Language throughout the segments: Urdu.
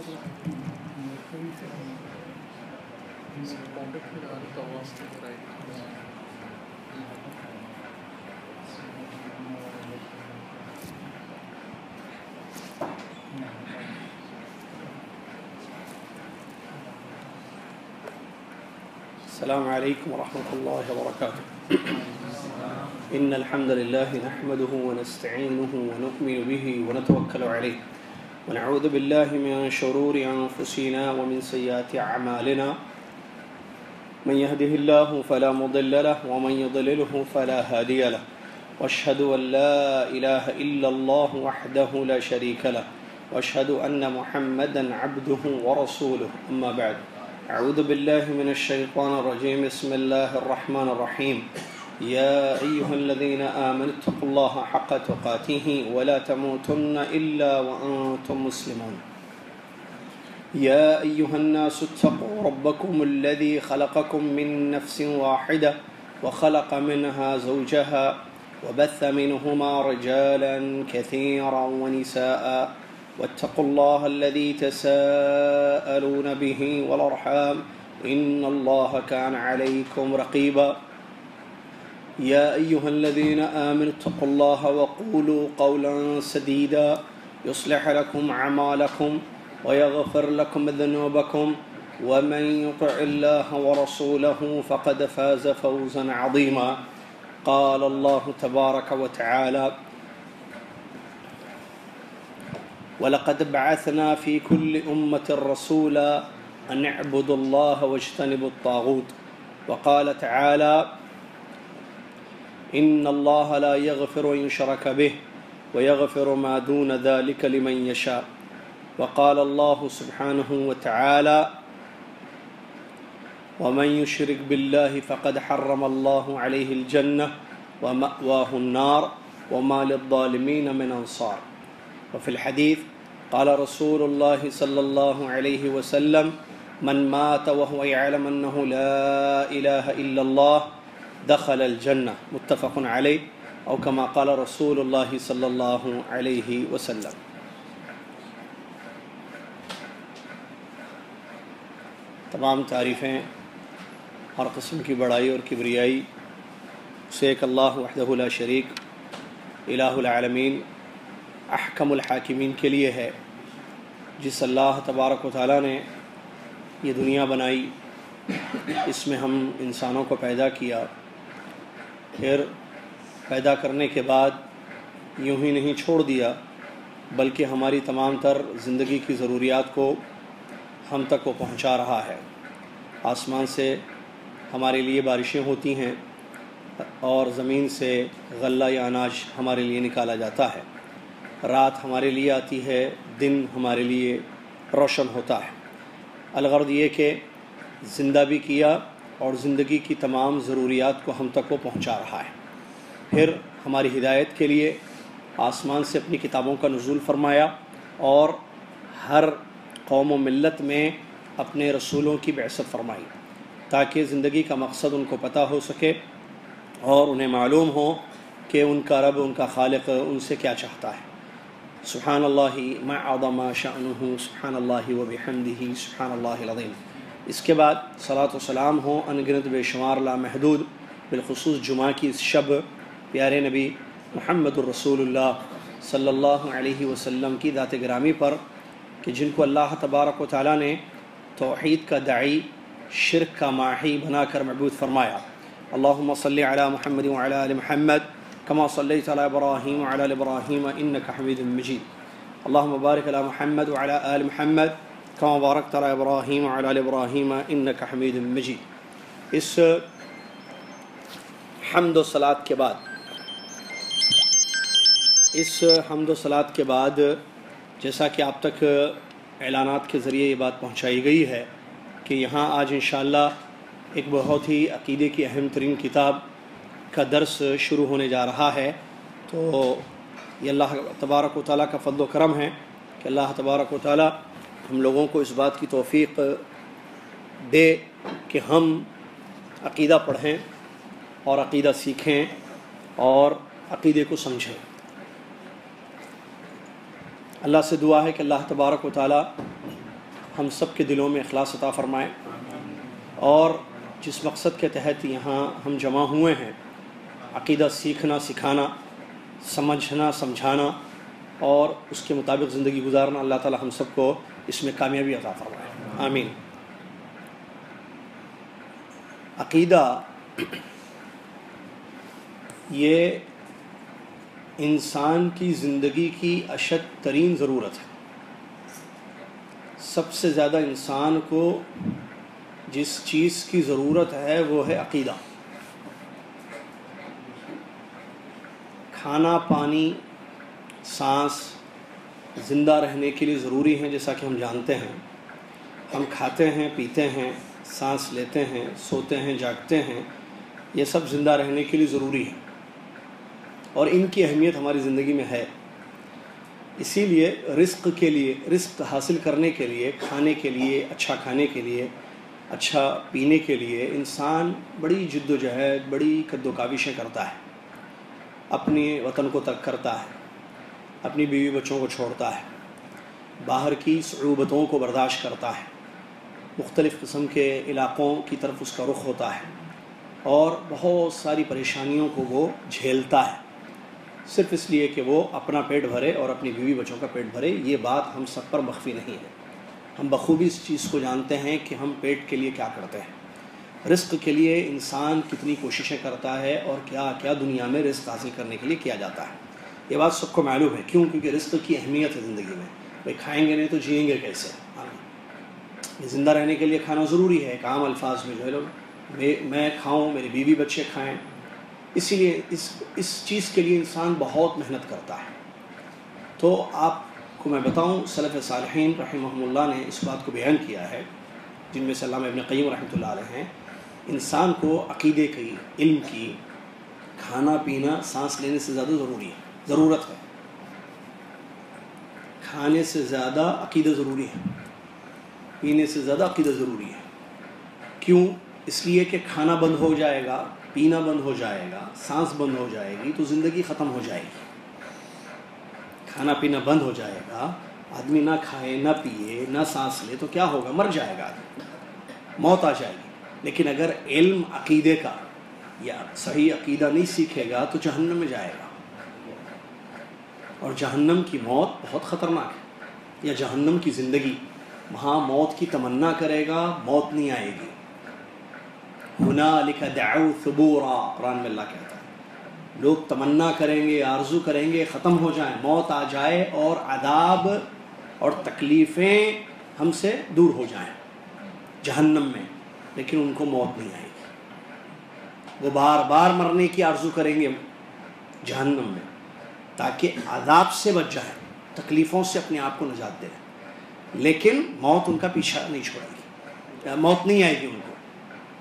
السلام علیکم ورحمۃ اللہ وبرکاتہ۔ ان الحمد للہ نحمده ونستعینه ونؤمن به ونتوکل علیہ ونعوذ باللہ من شرور انفسنا ومن سیئات اعمالنا من يهده الله فلا مضل له ومن يضلله فلا هادي له واشهد ان لا اله الا الله وحده لا شريك له واشهد ان محمدا عبده ورسوله اما بعد اعوذ باللہ من الشیطان الرجیم بسم اللہ الرحمن الرحیم یا ایہا الذین آمنوا اتقوا اللہ حق تقاتہ ولا تموتن الا وانتم مسلمون یا ایہا الناس اتقوا ربکم الذی خلقکم من نفس واحدہ وخلق منها زوجها وبث منهما رجالا كثيرا ونساء واتقوا الله الذي تساءلون به والأرحام إن الله كان عليكم رقيبا يا أيها الذين آمنوا اتقوا الله وقولوا قولا سديدا يصلح لكم أعمالكم ويغفر لكم ذنوبكم ومن يطع الله ورسوله فقد فاز فوزا عظيما قال الله تبارك وتعالى وَلَقَدْ بَعَثْنَا فِي كُلِّ أُمَّةٍ رَسُولًا أَنِ اعْبُدُوا اللَّهَ وَاجْتَنِبُوا الطَّاغُوتَ وقال تعالى إِنَّ اللَّهَ لَا يَغْفِرُ أَن يُشْرَكَ بِهِ وَيَغْفِرُ مَا دُونَ ذَلِكَ لِمَن يَشَاءُ وقال الله سبحانه وتعالى وَمَن يُشْرِكْ بِاللَّهِ فَقَدْ حَرَّمَ اللَّهُ عَلَيْهِ الْجَنَّةَ وَمَأْوَاهُ النَّارُ وَمَا لِلظَّالِمِينَ مِنْ أَنصَارٍ وفي الحديث قال رسول الله صلى الله عليه وسلم من مات وهو يعلم أنه لا إله إلا الله دخل الجنة متفق عليه أو كما قال رسول الله صلى الله عليه وسلم۔ تمام تعریفیں ہر قسم کی بڑائی اور کبریائی اسے ایک اللہ وحدہ لا شریک الہ العالمین احکم الحاکمین کے لیے ہے، جس اللہ تبارک و تعالیٰ نے یہ دنیا بنائی، اس میں ہم انسانوں کو پیدا کیا، پھر پیدا کرنے کے بعد یوں ہی نہیں چھوڑ دیا بلکہ ہماری تمام تر زندگی کی ضروریات کو ہم تک وہ پہنچا رہا ہے۔ آسمان سے ہمارے لیے بارشیں ہوتی ہیں اور زمین سے غلہ یا اناج ہمارے لیے نکالا جاتا ہے، رات ہمارے لیے آتی ہے، دن ہمارے لیے روشن ہوتا ہے۔ الغرض یہ کہ زندہ بھی کیا اور زندگی کی تمام ضروریات کو ہم تک وہ پہنچا رہا ہے۔ پھر ہماری ہدایت کے لیے آسمان سے اپنی کتابوں کا نزول فرمایا اور ہر قوم و ملت میں اپنے رسولوں کی بعثت فرمائی تاکہ زندگی کا مقصد ان کو پتہ ہو سکے اور انہیں معلوم ہو کہ ان کا رب، ان کا خالق ان سے کیا چاہتا ہے۔ سبحان اللہ ما عظم شأنہ، سبحان اللہ وبحمدہ، سبحان اللہ العظیم۔ اس کے بعد صلاۃ و سلام ہوں انگنت بے شمار لامحدود، بالخصوص جمعہ کی اس شب پیارے نبی محمد الرسول اللہ صلی اللہ علیہ وسلم کی ذات گرامی پر کہ جن کو اللہ تبارک و تعالیٰ نے توحید کا داعی، شرک کا ماحی بنا کر مبعوث فرمایا۔ اللہم صلی علی محمد وعلی آل محمد كما صليت على إبراهيم وعلى آل إبراهيم إنك حميد مجيد اللهم بارك على محمد وعلى آل محمد كما باركت على إبراهيم وعلى آل إبراهيم إنك حميد مجيد۔ اس حمد و صلاۃ کے بعد جیسا کہ آپ تک اعلانات کے ذریعے یہ بات پہنچائی گئی ہے کہ یہاں آج انشاءاللہ ایک بہت ہی عقیدے کی اہم ترین کتاب کا درس شروع ہونے جا رہا ہے، تو یہ اللہ تبارک و تعالیٰ کا فضل و کرم ہے کہ اللہ تبارک و تعالیٰ ہم لوگوں کو اس بات کی توفیق دے کہ ہم عقیدہ پڑھیں اور عقیدہ سیکھیں اور عقیدے کو سمجھیں۔ اللہ سے دعا ہے کہ اللہ تبارک و تعالیٰ ہم سب کے دلوں میں اخلاص عطا فرمائے، اور جس مقصد کے تحت یہاں ہم جمع ہوئے ہیں، عقیدہ سیکھنا، سکھانا، سمجھنا، سمجھانا اور اس کے مطابق زندگی گزارنا، اللہ تعالی ہم سب کو اس میں کامیابی عطا فرمائے، آمین۔ عقیدہ یہ انسان کی زندگی کی اشد ترین ضرورت ہے۔ سب سے زیادہ انسان کو جس چیز کی ضرورت ہے وہ ہے عقیدہ۔ کھانا، پانی، سانس زندہ رہنے کے لیے ضروری ہیں، جیسا کہ ہم جانتے ہیں۔ ہم کھاتے ہیں، پیتے ہیں، سانس لیتے ہیں، سوتے ہیں، جاگتے ہیں، یہ سب زندہ رہنے کے لیے ضروری ہے، اور ان کی اہمیت ہماری زندگی میں ہے۔ اسی لیے رزق کے لیے، رزق حاصل کرنے کے لیے، کھانے کے لیے، اچھا کھانے کے لیے، اچھا پینے کے لیے انسان بڑی جد و جہد، بڑی کد و کاوشیں کرتا ہے، اپنے وطن کو ترک کرتا ہے، اپنی بیوی بچوں کو چھوڑتا ہے، باہر کی صعوبتوں کو برداشت کرتا ہے، مختلف قسم کے علاقوں کی طرف اس کا رخ ہوتا ہے، اور بہت ساری پریشانیوں کو وہ جھیلتا ہے، صرف اس لیے کہ وہ اپنا پیٹ بھرے اور اپنی بیوی بچوں کا پیٹ بھرے۔ یہ بات ہم سب پر مخفی نہیں ہے، ہم بخوبی اس چیز کو جانتے ہیں کہ ہم پیٹ کے لیے کیا کرتے ہیں، رزق کے لیے انسان کتنی کوششیں کرتا ہے، اور کیا کیا دنیا میں رزق حاصل کرنے کے لیے کیا جاتا ہے۔ یہ بات سب کو معلوم ہے، کیوں؟ کیونکہ رزق کی اہمیت ہے زندگی میں۔ بھائی کھائیں گے نہیں تو جئیں گے کیسے؟ زندہ رہنے کے لیے کھانا ضروری ہے، ایک عام الفاظ میں جو ہے لوگ میں کھاؤں، میری بیوی بچے کھائیں، اسی لیے اس چیز کے لیے انسان بہت محنت کرتا ہے۔ تو آپ کو میں بتاؤں، سلف صالحین رحمہم اللہ نے اس بات کو بیان کیا ہے، جن میں سے علامہ ابن قیم رحمۃ اللہ علیہ ہیں، انسان کو عقیدے کی، علم کی، کھانا پینا، سانس لینے سے زیادہ ضروری ہے، ضرورت ہے۔ کھانے سے زیادہ عقیدہ ضروری ہے، پینے سے زیادہ عقیدہ ضروری ہے۔ کیوں؟ اس لیے کہ کھانا بند ہو جائے گا، پینا بند ہو جائے گا، سانس بند ہو جائے گی تو زندگی ختم ہو جائے گی۔ کھانا پینا بند ہو جائے گا، آدمی نہ کھائے، نہ پیے، نہ سانس لے تو کیا ہوگا؟ مر جائے گا آدمی، موت آ جائے گی۔ لیکن اگر علم عقیدے کا یا صحیح عقیدہ نہیں سیکھے گا تو جہنم میں جائے گا، اور جہنم کی موت بہت خطرناک ہے، یا جہنم کی زندگی، وہاں موت کی تمنا کرے گا، موت نہیں آئے گی۔ ہنالک دعوا ثبورا، قرآن میں اللہ کہتا ہے، لوگ تمنا کریں گے، آرزو کریں گے ختم ہو جائیں، موت آ جائے اور عذاب اور تکلیفیں ہم سے دور ہو جائیں جہنم میں، لیکن ان کو موت نہیں آئے گی۔ وہ بار بار مرنے کی آرزو کریں گے جہنم میں، تاکہ عذاب سے بچ جائیں، تکلیفوں سے اپنے آپ کو نجات دیں، لیکن موت ان کا پیچھا نہیں چھوڑے گی، موت نہیں آئے گی ان کو۔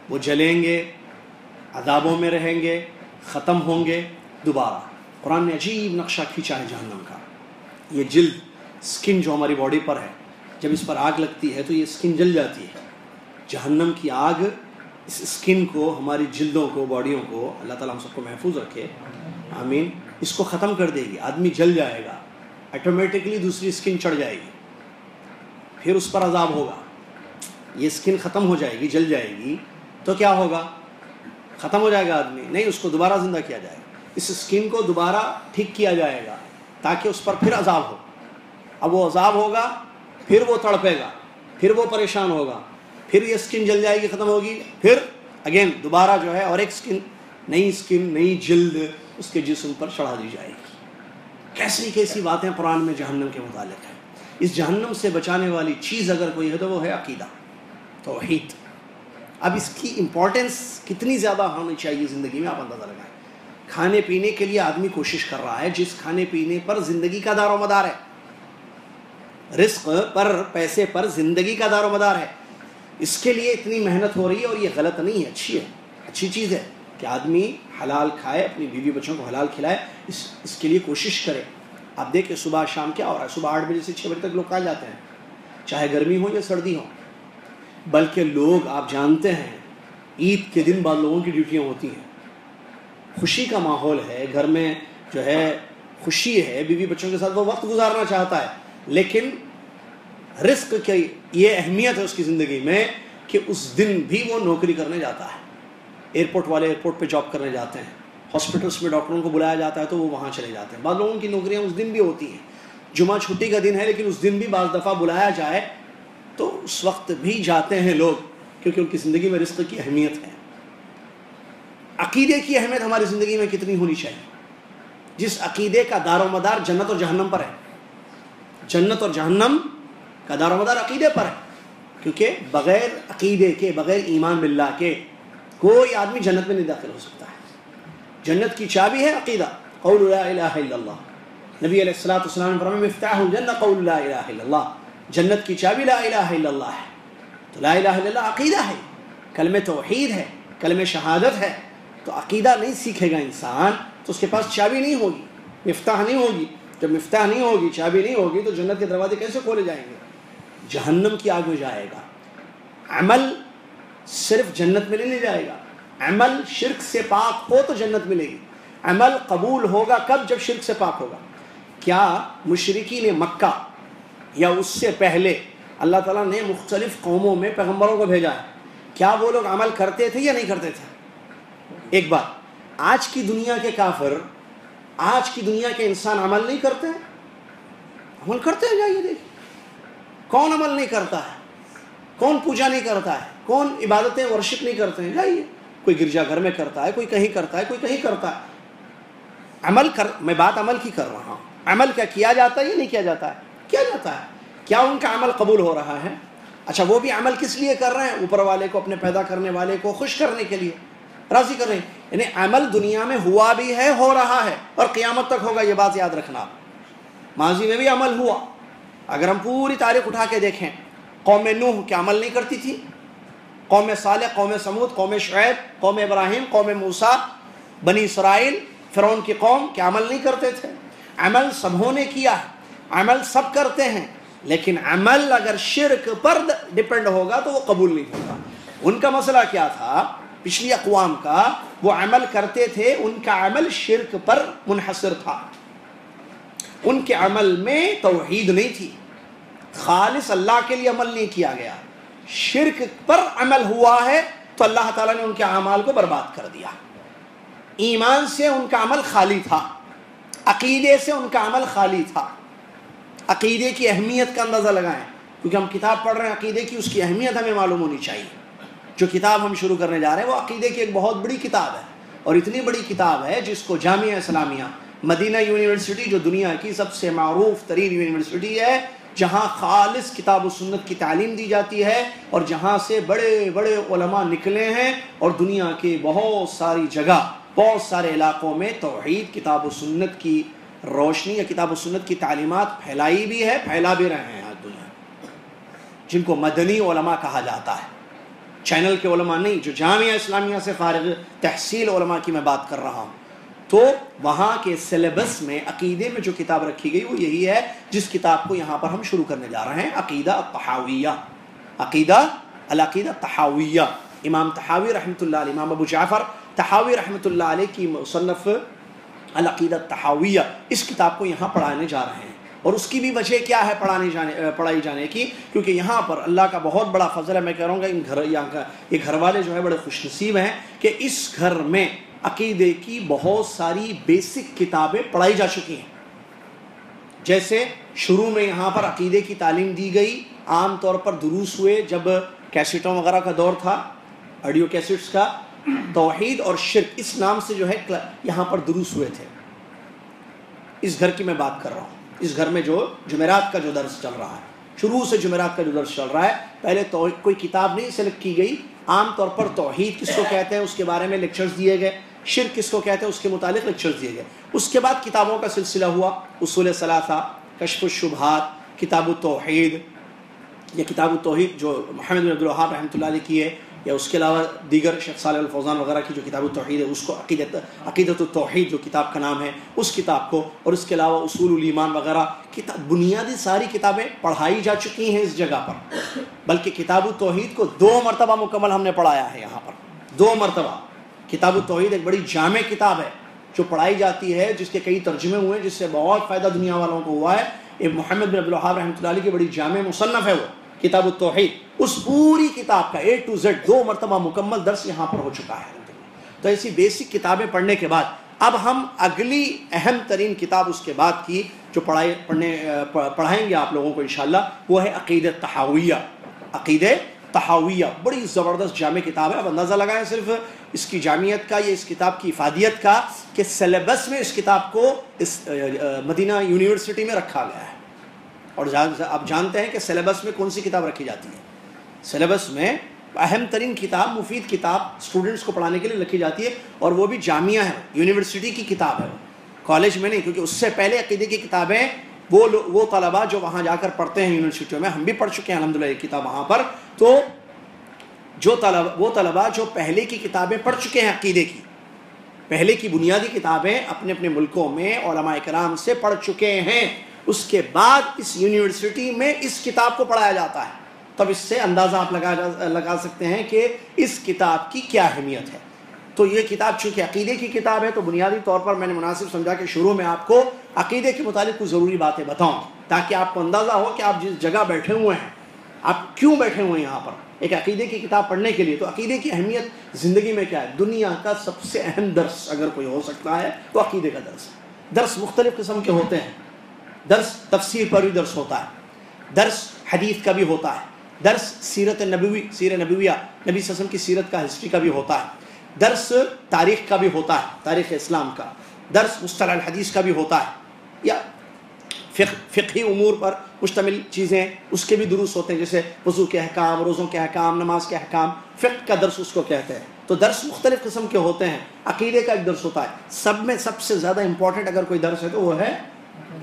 وہ جلیں گے، عذابوں میں رہیں گے، ختم ہوں گے دوبارہ۔ قرآن نے عجیب نقشہ کھینچا ہے جہنم کا۔ یہ جلد، سکن جو ہماری باڈی پر ہے، جب اس پر آگ لگتی ہے تو یہ سکن جل جاتی ہے۔ جہنم کی آگ اس سکن کو، ہماری جلدوں کو، باڈیوں کو، اللہ تعالیٰ ہم سب کو محفوظ رکھے، آمین، اس کو ختم کر دے گی۔ آدمی جل جائے گا، آٹومیٹکلی دوسری سکن چڑھ جائے گی، پھر اس پر عذاب ہوگا۔ یہ سکن ختم ہو جائے گی، جل جائے گی تو کیا ہوگا؟ ختم ہو جائے گا آدمی؟ نہیں، اس کو دوبارہ زندہ کیا جائے گا، اس سکن کو دوبارہ ٹھیک کیا جائے گا تاکہ اس پر پھر عذاب ہو۔ اب وہ عذاب ہوگا، پھر وہ تڑپے گا، پھر وہ پریشان ہوگا، پھر یہ سکن جل جائے گی، ختم ہوگی، پھر اگین دوبارہ جو ہے اور ایک سکن، نئی جلد اس کے جسم پر چڑھا دی جائے گی۔ کیسی کیسی باتیں قرآن میں جہنم کے متعلق ہیں۔ اس جہنم سے بچانے والی چیز اگر کوئی ہے تو وہ ہے عقیدہ، توحید۔ اب اس کی امپورٹنس کتنی زیادہ ہونی چاہیے زندگی میں، آپ اندازہ لگائیں۔ کھانے پینے کے لیے آدمی کوشش کر رہا ہے، جس کھانے پینے پر زندگی کا دار و مدار ہے، رزق پر، پیسے پر زندگی کا دار و مدار ہے، اس کے لیے اتنی محنت ہو رہی ہے، اور یہ غلط نہیں ہے، اچھی چیز ہے کہ آدمی حلال کھائے، اپنی بیوی بچوں کو حلال کھلائے، اس کے لیے کوشش کرے۔ آپ دیکھیں صبح شام کیا ہو رہا ہے، صبح 8 بجے سے 6 بجے تک لوگ کہاں جاتے ہیں، چاہے گرمی ہو یا سردی ہو۔ بلکہ لوگ، آپ جانتے ہیں، عید کے دن بعد لوگوں کی ڈیوٹیاں ہوتی ہیں، خوشی کا ماحول ہے، گھر میں جو ہے خوشی ہے، بیوی بچوں کے ساتھ وہ وقت گزارنا چاہتا ہے، لیکن رزق کی یہ اہمیت ہے اس کی زندگی میں کہ اس دن بھی وہ نوکری کرنے جاتا ہے. ایئرپورٹ والے ایئرپورٹ پہ جاب کرنے جاتے ہیں, ہاسپٹلس میں ڈاکٹروں کو بلایا جاتا ہے تو وہ وہاں چلے جاتے ہیں. بعض لوگوں کی نوکریاں اس دن بھی ہوتی ہیں, جمعہ چھٹی کا دن ہے لیکن اس دن بھی بعض دفعہ بلایا جائے تو اس وقت بھی جاتے ہیں لوگ, کیونکہ ان کی زندگی میں رزق کی اہمیت ہے. عقیدے کی اہمیت ہماری زندگی میں کتنی ہونی چاہیے؟ جس عقیدے کا دار و مدار جنت اور جہنم پر ہے. جنت اور جہنم کا دار و مدار عقیدے پر ہے, کیونکہ بغیر عقیدے کے, بغیر ایمان باللہ کے کوئی آدمی جنت میں نہیں داخل ہو سکتا ہے. جنت کی چابی ہے عقیدہ, قول لا الہ الا اللہ. نبی علیہ الصلوۃ والسلام نے فرمایا مفتاح الجنہ قول لا الہ الا اللہ, جنت کی چابی لا الہ الا اللہ ہے. تو لا الہ الا اللہ عقیدہ ہے, کلمہ توحید ہے, کلمہ شہادت ہے. تو عقیدہ نہیں سیکھے گا انسان تو اس کے پاس چابی نہیں ہوگی, مفتاح نہیں ہوگی. جب مفتاح نہیں ہوگی, چابی نہیں ہوگی تو جنت کے دروازے کیسے کھولے جائیں گے؟ جہنم کی آگ میں جائے گا. عمل صرف جنت میں نہیں لے جائے گا. عمل شرک سے پاک ہو تو جنت ملے گی. عمل قبول ہوگا کب؟ جب شرک سے پاک ہوگا. کیا مشرکین مکہ یا اس سے پہلے اللہ تعالیٰ نے مختلف قوموں میں پیغمبروں کو بھیجا ہے, کیا وہ لوگ عمل کرتے تھے یا نہیں کرتے تھے؟ ایک بات, آج کی دنیا کے کافر, آج کی دنیا کے انسان عمل نہیں کرتے ہیں؟ عمل کرتے ہیں. جائیے دیکھیں کون عمل نہیں کرتا ہے, کون پوجا نہیں کرتا ہے, کون عبادتیں ورشپ نہیں کرتے ہیں. جائیے, کوئی گرجا گھر میں کرتا ہے, کوئی کہیں کرتا ہے, کوئی کہیں کرتا ہے. عمل کر, میں بات عمل کی کر رہا ہوں. عمل کیا جاتا ہے یا نہیں کیا جاتا ہے؟ کیا جاتا ہے. کیا ان کا عمل قبول ہو رہا ہے؟ اچھا, وہ بھی عمل کس لیے کر رہے ہیں؟ اوپر والے کو, اپنے پیدا کرنے والے کو خوش کرنے کے لیے, راضی کر رہے ہیں. یعنی عمل دنیا میں ہوا بھی ہے, ہو رہا ہے, اور قیامت تک ہوگا. یہ بات یاد رکھنا. ماضی میں بھی عمل ہوا. اگر ہم پوری تاریخ اٹھا کے دیکھیں, قوم نوح کیا عمل نہیں کرتی تھی؟ قوم صالح, قوم سمود, قوم شعیب, قوم ابراہیم, قوم موسیٰ, بنی اسرائیل, فرعون کی قوم کیا عمل نہیں کرتے تھے؟ عمل سبھوں نے کیا ہے, عمل سب کرتے ہیں, لیکن عمل اگر شرک پر ڈیپینڈ ہوگا تو وہ قبول نہیں ہوگا. ان کا مسئلہ کیا تھا پچھلی اقوام کا؟ وہ عمل کرتے تھے, ان کا عمل شرک پر منحصر تھا. ان کے عمل میں توحید نہیں تھی, خالص اللہ کے لیے عمل نہیں کیا گیا. شرک پر عمل ہوا ہے تو اللہ تعالیٰ نے ان کے اعمال کو برباد کر دیا. ایمان سے ان کا عمل خالی تھا, عقیدے سے ان کا عمل خالی تھا. عقیدے کی اہمیت کا اندازہ لگائیں, کیونکہ ہم کتاب پڑھ رہے ہیں عقیدے کی, اس کی اہمیت ہمیں معلوم ہونی چاہیے. جو کتاب ہم شروع کرنے جا رہے ہیں وہ عقیدے کی ایک بہت بڑی کتاب ہے, اور اتنی بڑی کتاب ہے جس کو جامعہ اسلامیہ مدینہ یونیورسٹی, جو دنیا کی سب سے معروف ترین یونیورسٹی ہے, جہاں خالص کتاب و سنت کی تعلیم دی جاتی ہے, اور جہاں سے بڑے بڑے علماء نکلے ہیں, اور دنیا کے بہت ساری جگہ, بہت سارے علاقوں میں توحید, کتاب و سنت کی روشنی یا کتاب و سنت کی تعلیمات پھیلائی بھی ہے, پھیلا بھی رہے ہیں آج دنیا, جن کو مدنی علماء کہا جاتا ہے. چینل کے علماء نہیں, جو جامعہ اسلامیہ سے فارغ تحصیل علماء کی میں بات کر رہا ہوں. تو وہاں کے سلیبس میں عقیدے میں جو کتاب رکھی گئی وہ یہی ہے جس کتاب کو یہاں پر ہم شروع کرنے جا رہے ہیں, عقیدہ الطحاویہ. عقیدہ العقیدہ الطحاویہ, امام طحاوی رحمۃ اللہ علیہ, امام ابو جعفر طحاوی رحمۃ اللہ علیہ کی مصنف العقیدہ الطحاویہ, اس کتاب کو یہاں پڑھانے جا رہے ہیں. اور اس کی بھی وجہ کیا ہے پڑھائی جانے کی؟ کیونکہ یہاں پر اللہ کا بہت بڑا فضل ہے. میں کہہ رہا ہوں گا یہ گھر والے جو ہے بڑے خوش نصیب ہیں کہ اس گھر میں عقیدے کی بہت ساری بیسک کتابیں پڑھائی جا چکی ہیں. جیسے شروع میں یہاں پر عقیدے کی تعلیم دی گئی, عام طور پر دروس ہوئے جب کیسٹوں وغیرہ کا دور تھا, آڈیو کیسٹس کا. توحید اور شرک اس نام سے جو ہے یہاں پر دروس ہوئے تھے. اس گھر کی میں بات کر رہا ہوں, اس گھر میں جو جمعرات کا جو درس چل رہا ہے, شروع سے جمعرات کا جو درس چل رہا ہے, پہلے کوئی کتاب نہیں سلیکٹ کی گئی. عام طور پر توحید کس کو کہتے ہیں اس کے بارے میں لیکچرز دیے گئے, شرک کس کو کہتے ہیں اس کے متعلق لیکچرز دیے گئے. اس کے بعد کتابوں کا سلسلہ ہوا, اصول ثلاثہ, کشف الشبہات, کتاب التوحید, یا کتاب التوحید جو محمد بن عبد الوہاب رحمۃ اللہ علیہ کی ہے, یا اس کے علاوہ دیگر شیخ صالح الفوزان وغیرہ کی جو کتاب التوحید ہے اس کو عقیدۃ التوحید جو کتاب کا نام ہے اس کتاب کو, اور اس کے علاوہ اصول الایمان وغیرہ بنیادی ساری کتابیں پڑھائی جا چکی ہیں اس جگہ پر. بلکہ کتاب التوحید کو 2 مرتبہ مکمل ہم نے پڑھایا ہے یہاں پر, 2 مرتبہ. کتاب التوحید ایک بڑی جامع کتاب ہے جو پڑھائی جاتی ہے, جس کے کئی ترجمے ہوئے ہیں, جس سے بہت فائدہ دنیا والوں کو ہوا ہے. محمد بن عبدالوہاب رحمۃ اللہ علیہ کی بڑی جامع مصنف ہے وہ کتاب التوحید، اس پوری کتاب کا A to Z 2 مرتبہ مکمل درس یہاں پر ہو چکا ہے۔ تو ایسی بیسک کتابیں پڑھنے کے بعد اب ہم اگلی اہم ترین کتاب اس کے بعد کی جو پڑھائیں گے آپ لوگوں کو انشاءاللہ، وہ ہے عقیدہ تحاویہ۔ عقیدہ تحاویہ بڑی زبردست جامع کتاب ہے۔ اب اندازہ لگائیں صرف اس کی جامعیت کا، یا اس کتاب کی افادیت کا، کہ سلیبس میں اس کتاب کو اس مدینہ یونیورسٹی میں رکھا گیا ہے۔ اور آپ جانتے ہیں کہ سلیبس میں کون سی کتاب رکھی جاتی ہے؟ سلیبس میں اہم ترین کتاب، مفید کتاب اسٹوڈنٹس کو پڑھانے کے لیے رکھی جاتی ہے، اور وہ بھی جامعہ ہے، یونیورسٹی کی کتاب ہے، کالج میں نہیں، کیونکہ اس سے پہلے عقیدے کی کتابیں وہ طلباء جو وہاں جا کر پڑھتے ہیں یونیورسٹیوں میں، ہم بھی پڑھ چکے ہیں الحمدللہ یہ کتاب وہاں پر، تو وہ طلباء جو پہلے کی کتابیں پڑھ چکے ہیں عقیدے کی، پہلے کی بنیادی کتابیں اپنے اپنے ملکوں میں علماء کرام سے پڑھ چکے ہیں، اس کے بعد اس یونیورسٹی میں اس کتاب کو پڑھایا جاتا ہے، تب اس سے اندازہ آپ لگا سکتے ہیں کہ اس کتاب کی کیا اہمیت ہے۔ تو یہ کتاب چونکہ عقیدے کی کتاب ہے، تو بنیادی طور پر میں نے مناسب سمجھا کہ شروع میں آپ کو عقیدے کے متعلق کچھ ضروری باتیں بتاؤں، تاکہ آپ کو اندازہ ہو کہ آپ جس جگہ بیٹھے ہوئے ہیں، آپ کیوں بیٹھے ہوئے ہیں یہاں پر ایک عقیدے کی کتاب پڑھنے کے لیے۔ تو عقیدے کی اہمیت زندگی میں کیا ہے؟ دنیا کا سب سے اہم درس اگر کوئی ہو سکتا ہے تو عقیدے کا درس ہے۔ درس مختلف قسم کے ہوتے ہیں، درس تفسیر پر بھی درس ہوتا ہے، درس حدیث کا بھی ہوتا ہے، درس سیرت نبوی، سیرت نبویہ، نبی صلی اللہ علیہ وسلم کی سیرت کا، ہسٹری کا بھی ہوتا ہے، درس تاریخ کا بھی ہوتا ہے، تاریخ اسلام کا، درس مصطلح الحدیث کا بھی ہوتا ہے، یا فقہی امور پر مشتمل چیزیں اس کے بھی دروس ہوتے ہیں، جیسے وضو کے احکام، روزوں کے احکام، نماز کے احکام، فقہ کا درس اس کو کہتے ہیں۔ تو درس مختلف قسم کے ہوتے ہیں، عقیدے کا ایک درس ہوتا ہے، سب میں سب سے زیادہ امپورٹنٹ اگر کوئی درس ہے تو وہ ہے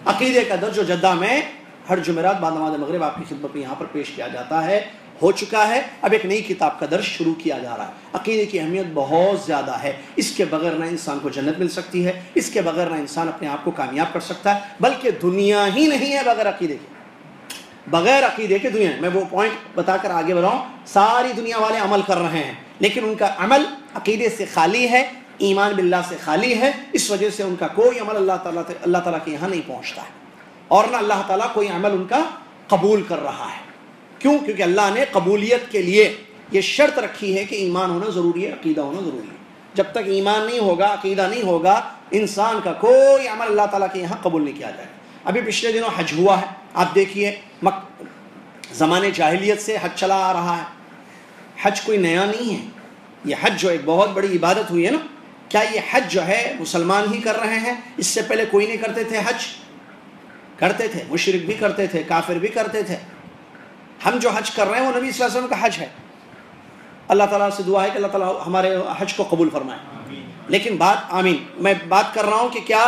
عقیدے کا درس، جو جدہ میں ہر جمعرات بعد نماز مغرب آپ کی خدمت میں یہاں پر پیش کیا جاتا ہے، ہو چکا ہے۔ اب ایک نئی کتاب کا درس شروع کیا جا رہا ہے۔ عقیدے کی اہمیت بہت زیادہ ہے، اس کے بغیر نہ انسان کو جنت مل سکتی ہے، اس کے بغیر نہ انسان اپنے آپ کو کامیاب کر سکتا ہے، بلکہ دنیا ہی نہیں ہے بغیر عقیدے کے، بغیر عقیدے کے دنیا۔ میں وہ پوائنٹ بتا کر آگے بڑھاؤں، ساری دنیا والے عمل کر رہے ہیں لیکن ان کا عمل عقیدے سے خالی ہے، ایمان باللہ سے خالی ہے، اس وجہ سے ان کا کوئی عمل اللہ تعالیٰ کے یہاں نہیں پہنچتا ہے، اور نہ اللہ تعالیٰ کوئی عمل ان کا قبول کر رہا ہے۔ کیوں؟ کیونکہ اللہ نے قبولیت کے لیے یہ شرط رکھی ہے کہ ایمان ہونا ضروری ہے، عقیدہ ہونا ضروری ہے۔ جب تک ایمان نہیں ہوگا، عقیدہ نہیں ہوگا، انسان کا کوئی عمل اللہ تعالیٰ کے یہاں قبول نہیں کیا جائے گا۔ ابھی پچھلے دنوں حج ہوا ہے، آپ دیکھیے زمانے جاہلیت سے حج چلا آ رہا ہے، حج کوئی نیا نہیں ہے، یہ حج جو ایک بہت بڑی عبادت ہوئی ہے نا، کیا یہ حج جو ہے مسلمان ہی کر رہے ہیں؟ اس سے پہلے کوئی نہیں کرتے تھے حج؟ کرتے تھے، مشرک بھی کرتے تھے، کافر بھی کرتے تھے۔ ہم جو حج کر رہے ہیں وہ نبی صلی اللہ علیہ وسلم کا حج ہے، اللہ تعالیٰ سے دعا ہے کہ اللہ تعالیٰ ہمارے حج کو قبول فرمائے۔ لیکن آمین، میں بات کر رہا ہوں کہ کیا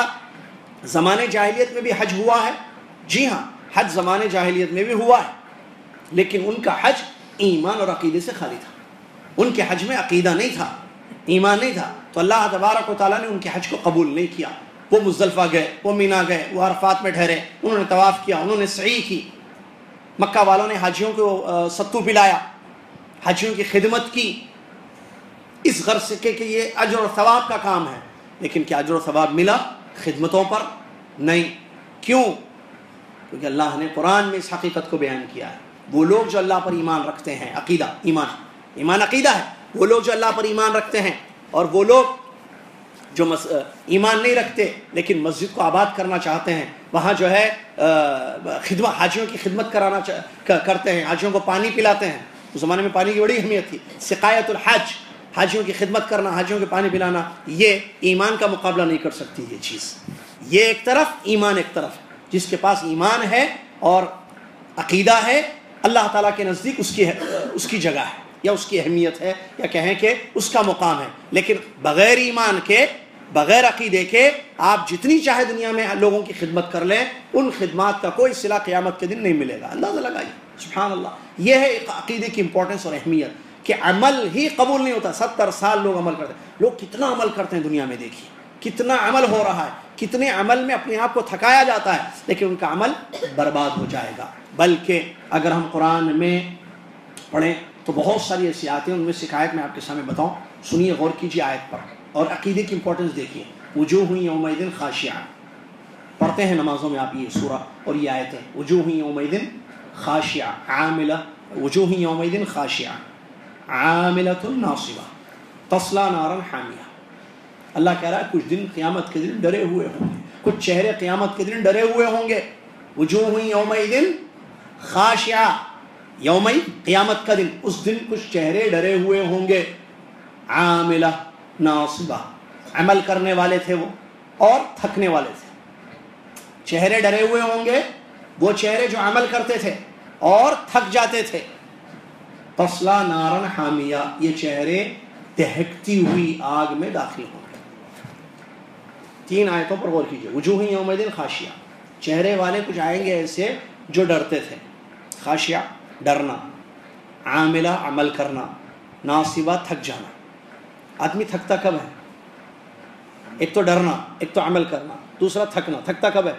زمانے جاہلیت میں بھی حج ہوا ہے؟ جی ہاں، حج زمانے جاہلیت میں بھی ہوا ہے، لیکن ان کا حج ایمان اور عقیدے سے خالی تھا، ان کے حج میں عقیدہ نہیں تھا، ایمان نہیں تھا، تو اللہ تبارک و تعالیٰ نے ان کے حج کو قبول نہیں کیا۔ وہ مزدلفہ گئے، وہ مینا گئے، وہ عرفات میں ٹھہرے، انہوں نے طواف کیا، انہوں نے سعی کی، مکہ والوں نے حاجیوں کو ستو پلایا، حاجیوں کی خدمت کی، اس غرض سے کہ یہ اجر و ثواب کا کام ہے، لیکن کیا اجر و ثواب ملا خدمتوں پر؟ نہیں۔ کیوں؟ کیونکہ اللہ نے قرآن میں اس حقیقت کو بیان کیا ہے، وہ لوگ جو اللہ پر ایمان رکھتے ہیں، عقیدہ، ایمان عقیدہ ہے، وہ لوگ جو اللہ پر ایمان رکھتے ہیں، اور وہ لوگ جو ایمان نہیں رکھتے لیکن مسجد کو آباد کرنا چاہتے ہیں، وہاں جو ہے حاجیوں کی خدمت کرتے ہیں، حاجیوں کو پانی پلاتے ہیں۔ اس زمانے میں پانی کی بڑی اہمیت تھی، سقایت الحج، حاجیوں کی خدمت کرنا، حاجیوں کے پانی پلانا، یہ ایمان کا مقابلہ نہیں کر سکتی یہ چیز۔ یہ ایک طرف، ایمان ایک طرف، جس کے پاس ایمان ہے اور عقیدہ ہے، اللہ تعالیٰ کے نزدیک اس کی جگہ ہے، یا اس کی اہمیت ہے، یا کہیں کہ اس کا مقام ہے۔ لیکن بغیر ایمان کے، بغیر عقیدے کے آپ جتنی چاہے دنیا میں لوگوں کی خدمت کر لیں، ان خدمات کا کوئی صلہ قیامت کے دن نہیں ملے گا۔ اندازہ لگائیے، سبحان اللہ۔ یہ ہے عقیدے کی امپورٹنس اور اہمیت، کہ عمل ہی قبول نہیں ہوتا۔ 70 سال لوگ عمل کرتے ہیں، لوگ کتنا عمل کرتے ہیں دنیا میں، دیکھیے کتنا عمل ہو رہا ہے، کتنے عمل میں اپنے آپ کو تھکایا جاتا ہے، لیکن ان کا عمل برباد ہو جائے گا۔ بلکہ اگر ہم قرآن میں پڑھیں تو بہت ساری ایسی آیتیں، ان میں سے ایک آیت میں آپ کے سامنے بتاؤں، سنیے، غور کیجیے آیت پر، اور عقیدے کی امپورٹنس دیکھیے۔ وجوہ یومئذ خاشعہ، پڑھتے ہیں نمازوں میں آپ یہ سورہ اور یہ آیتیں، وجوہ یومئذ خاشعہ عاملہ، وجوہ یومئذ خاشعہ عاملۃ ناصبہ تصلی نارا حامیہ۔ اللہ کہہ رہا ہے کچھ دن قیامت کے دن ڈرے ہوئے ہوں گے، کچھ چہرے قیامت کے دن ڈرے ہوئے ہوں گے۔ وجوہ یومئذ خاشعہ، یومئذ قیامت کا دن، اس دن کچھ چہرے ڈرے ہوئے ہوں گے، عاملہ ناصبہ، عمل کرنے والے تھے وہ اور تھکنے والے تھے۔ چہرے ڈرے ہوئے ہوں گے وہ چہرے جو عمل کرتے تھے اور تھک جاتے تھے۔ تصلی نارا حامیہ، یہ چہرے دہکتی ہوئی آگ میں داخل ہوں گے۔ 3 آیتوں پر غور کیجئے۔ وجوہ یومئذ خاشعہ، چہرے والے کچھ آئیں گے ایسے جو ڈرتے تھے، خاشعہ ڈرنا، عاملہ عمل کرنا، ناصبہ تھک جانا۔ آدمی تھکتا کب ہے؟ ایک تو ڈرنا، ایک تو عمل کرنا، دوسرا تھکنا۔ تھکتا کب ہے؟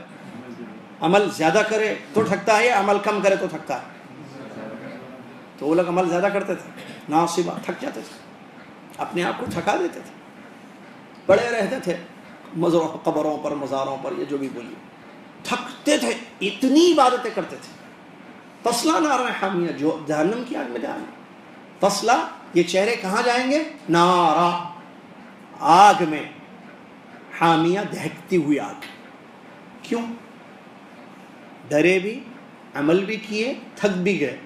عمل زیادہ کرے تو تھکتا ہے یا عمل کم کرے تو تھکتا ہے؟ تو وہ لوگ عمل زیادہ کرتے تھے، ناصبہ تھک جاتے تھے، اپنے آپ کو تھکا دیتے تھے، پڑے رہتے تھے قبروں پر، مزاروں پر، یہ جو بھی بولیے، تھکتے تھے، اتنی عبادتیں کرتے تھے۔ تصلی نارا حامیہ، جو جہنم کی آگ میں جائیں گے۔ تصلی، یہ چہرے کہاں جائیں گے؟ نارا، آگ میں، حامیہ دہکتی ہوئی آگ۔ کیوں؟ ڈرے بھی، عمل بھی کیے، تھک بھی گئے،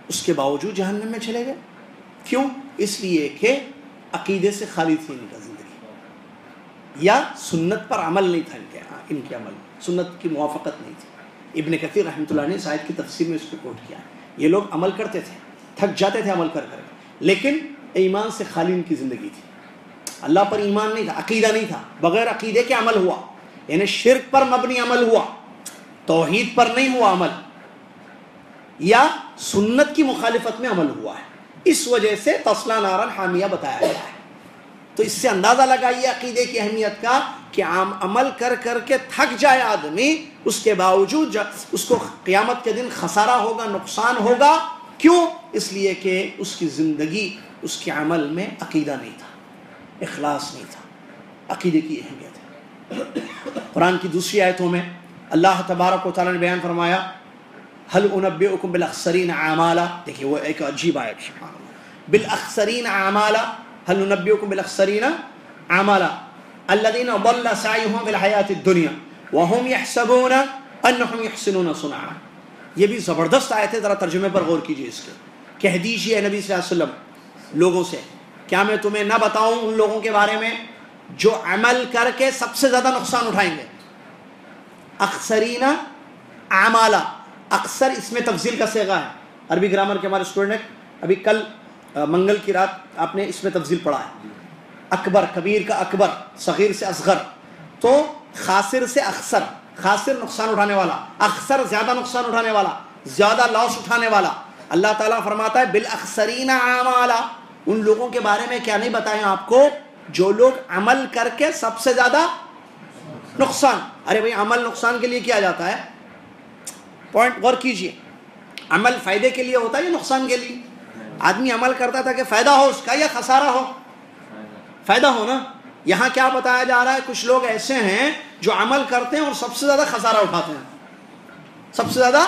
اس کے باوجود جہنم میں چلے گئے۔ کیوں؟ اس لیے کہ عقیدے سے خالی تھی ان کا زندگی، یا سنت پر عمل نہیں تھا ان کے عمل، سنت کی موافقت نہیں تھی۔ ابن کثیر رحمۃ اللہ نے اس آیت کی تفسیر میں اس کو کوٹ کیا، یہ لوگ عمل کرتے تھے، تھک جاتے تھے عمل کر کر، لیکن ایمان سے خالی ان کی زندگی تھی، اللہ پر ایمان نہیں تھا، عقیدہ نہیں تھا، بغیر عقیدے کے عمل ہوا، یعنی شرک پر مبنی عمل ہوا، توحید پر نہیں ہوا عمل، یا سنت کی مخالفت میں عمل ہوا ہے۔ اس وجہ سے تصلی نارا حامیہ بتایا گیا ہے۔ تو اس سے اندازہ لگائیے عقیدے کی اہمیت کا، کہ عمل کر کر کے تھک جائے آدمی، اس کے باوجود اس کو قیامت کے دن خسارہ ہوگا، نقصان ہوگا۔ کیوں؟ اس لیے کہ اس کی زندگی، اس کے عمل میں عقیدہ نہیں تھا، اخلاص نہیں تھا۔ عقیدے کی اہمیت ہے۔ قرآن کی دوسری آیتوں میں اللہ تبارک و تعالیٰ نے بیان فرمایا، هل انبئکم بالاخسرین اعمالا، دیکھیے وہ ایک عجیب آیت، سبحان اللہ، بالاخسرین اعمالا، هل انبئکم بالاخسرین اعمالا الذین ضل سعیهم فی الحیاۃ الدنیا وهم یحسبون انهم یحسنون صنعا۔ یہ بھی زبردست آیت ہے، ذرا ترجمے پر غور کیجیے اس کے۔ کہہ دیجیے نبی صلی اللہ علیہ وسلم لوگوں سے، کیا میں تمہیں نہ بتاؤں ان لوگوں کے بارے میں جو عمل کر کے سب سے زیادہ نقصان اٹھائیں گے؟ اخسرین اعمالا، اکثر اس میں تفضیل کا صیغہ ہے۔ عربی گرامر کے ہمارے اسٹوڈنٹ ہیں، ابھی کل منگل کی رات آپ نے اس میں تفضیل پڑھا ہے، اکبر، کبیر کا اکبر، صغیر سے اصغر، تو خاسر سے اخسر، خاسر نقصان اٹھانے والا، اخسر زیادہ نقصان اٹھانے والا، زیادہ لاس اٹھانے والا۔ اللہ تعالیٰ فرماتا ہے بالاخسرین اعمالا، ان لوگوں کے بارے میں کیا نہیں بتائیں آپ کو جو لوگ عمل کر کے سب سے زیادہ نقصان۔ ارے بھائی عمل نقصان کے لیے کیا جاتا ہے؟ پوائنٹ غور کیجئے، عمل فائدے کے لیے ہوتا ہے یا نقصان کے لیے؟ آدمی عمل کرتا تھا کہ فائدہ ہو اس کا یا خسارہ ہو؟ فائدہ ہو نا۔ یہاں کیا بتایا جا رہا ہے؟ کچھ لوگ ایسے ہیں جو عمل کرتے ہیں اور سب سے زیادہ خسارہ اٹھاتے ہیں، سب سے زیادہ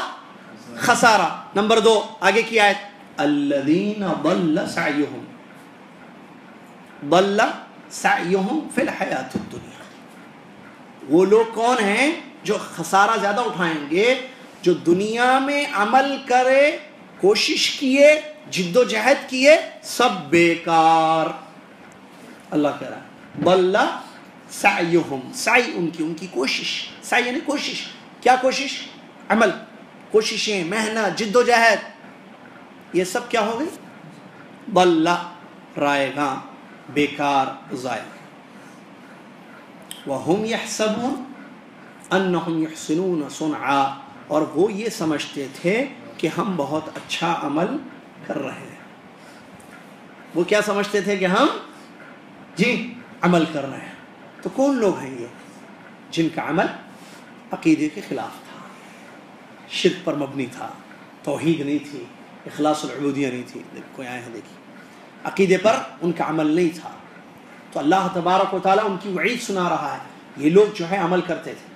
خسارہ۔ نمبر 2 آگے کی آیت، الذین ضل سعیہم، ضل سعیہم فی الحیاۃ الدنیا۔ وہ لوگ کون ہیں جو خسارہ زیادہ اٹھائیں گے؟ جو دنیا میں عمل کرے، کوشش کیے، جد و جہد کیے، سب بیکار۔ اللہ کہہ رہا ہے ضل سعیہم، سعی ان کی کوشش، سعی یعنی کوشش، کیا کوشش؟ عمل، کوششیں، محنت، جد و جہد، یہ سب کیا ہو گئی؟ ضل، رائے گاں، بیکار، ضائع۔ وَهُمْ يَحْسَبُونَ أَنَّهُمْ يُحْسِنُونَ صُنْعًا، اور وہ یہ سمجھتے تھے کہ ہم بہت اچھا عمل کر رہے ہیں۔ وہ کیا سمجھتے تھے کہ ہم عمل کر رہے ہیں۔ تو کون لوگ ہیں یہ؟ جن کا عمل عقیدے کے خلاف تھا، شرک پر مبنی تھا، توحید نہیں تھی، اخلاص العبودیہ نہیں تھی۔ کوئی آئے ہیں دیکھیے، عقیدے پر ان کا عمل نہیں تھا، تو اللہ تبارک و تعالیٰ ان کی وعید سنا رہا ہے۔ یہ لوگ جو ہے عمل کرتے تھے،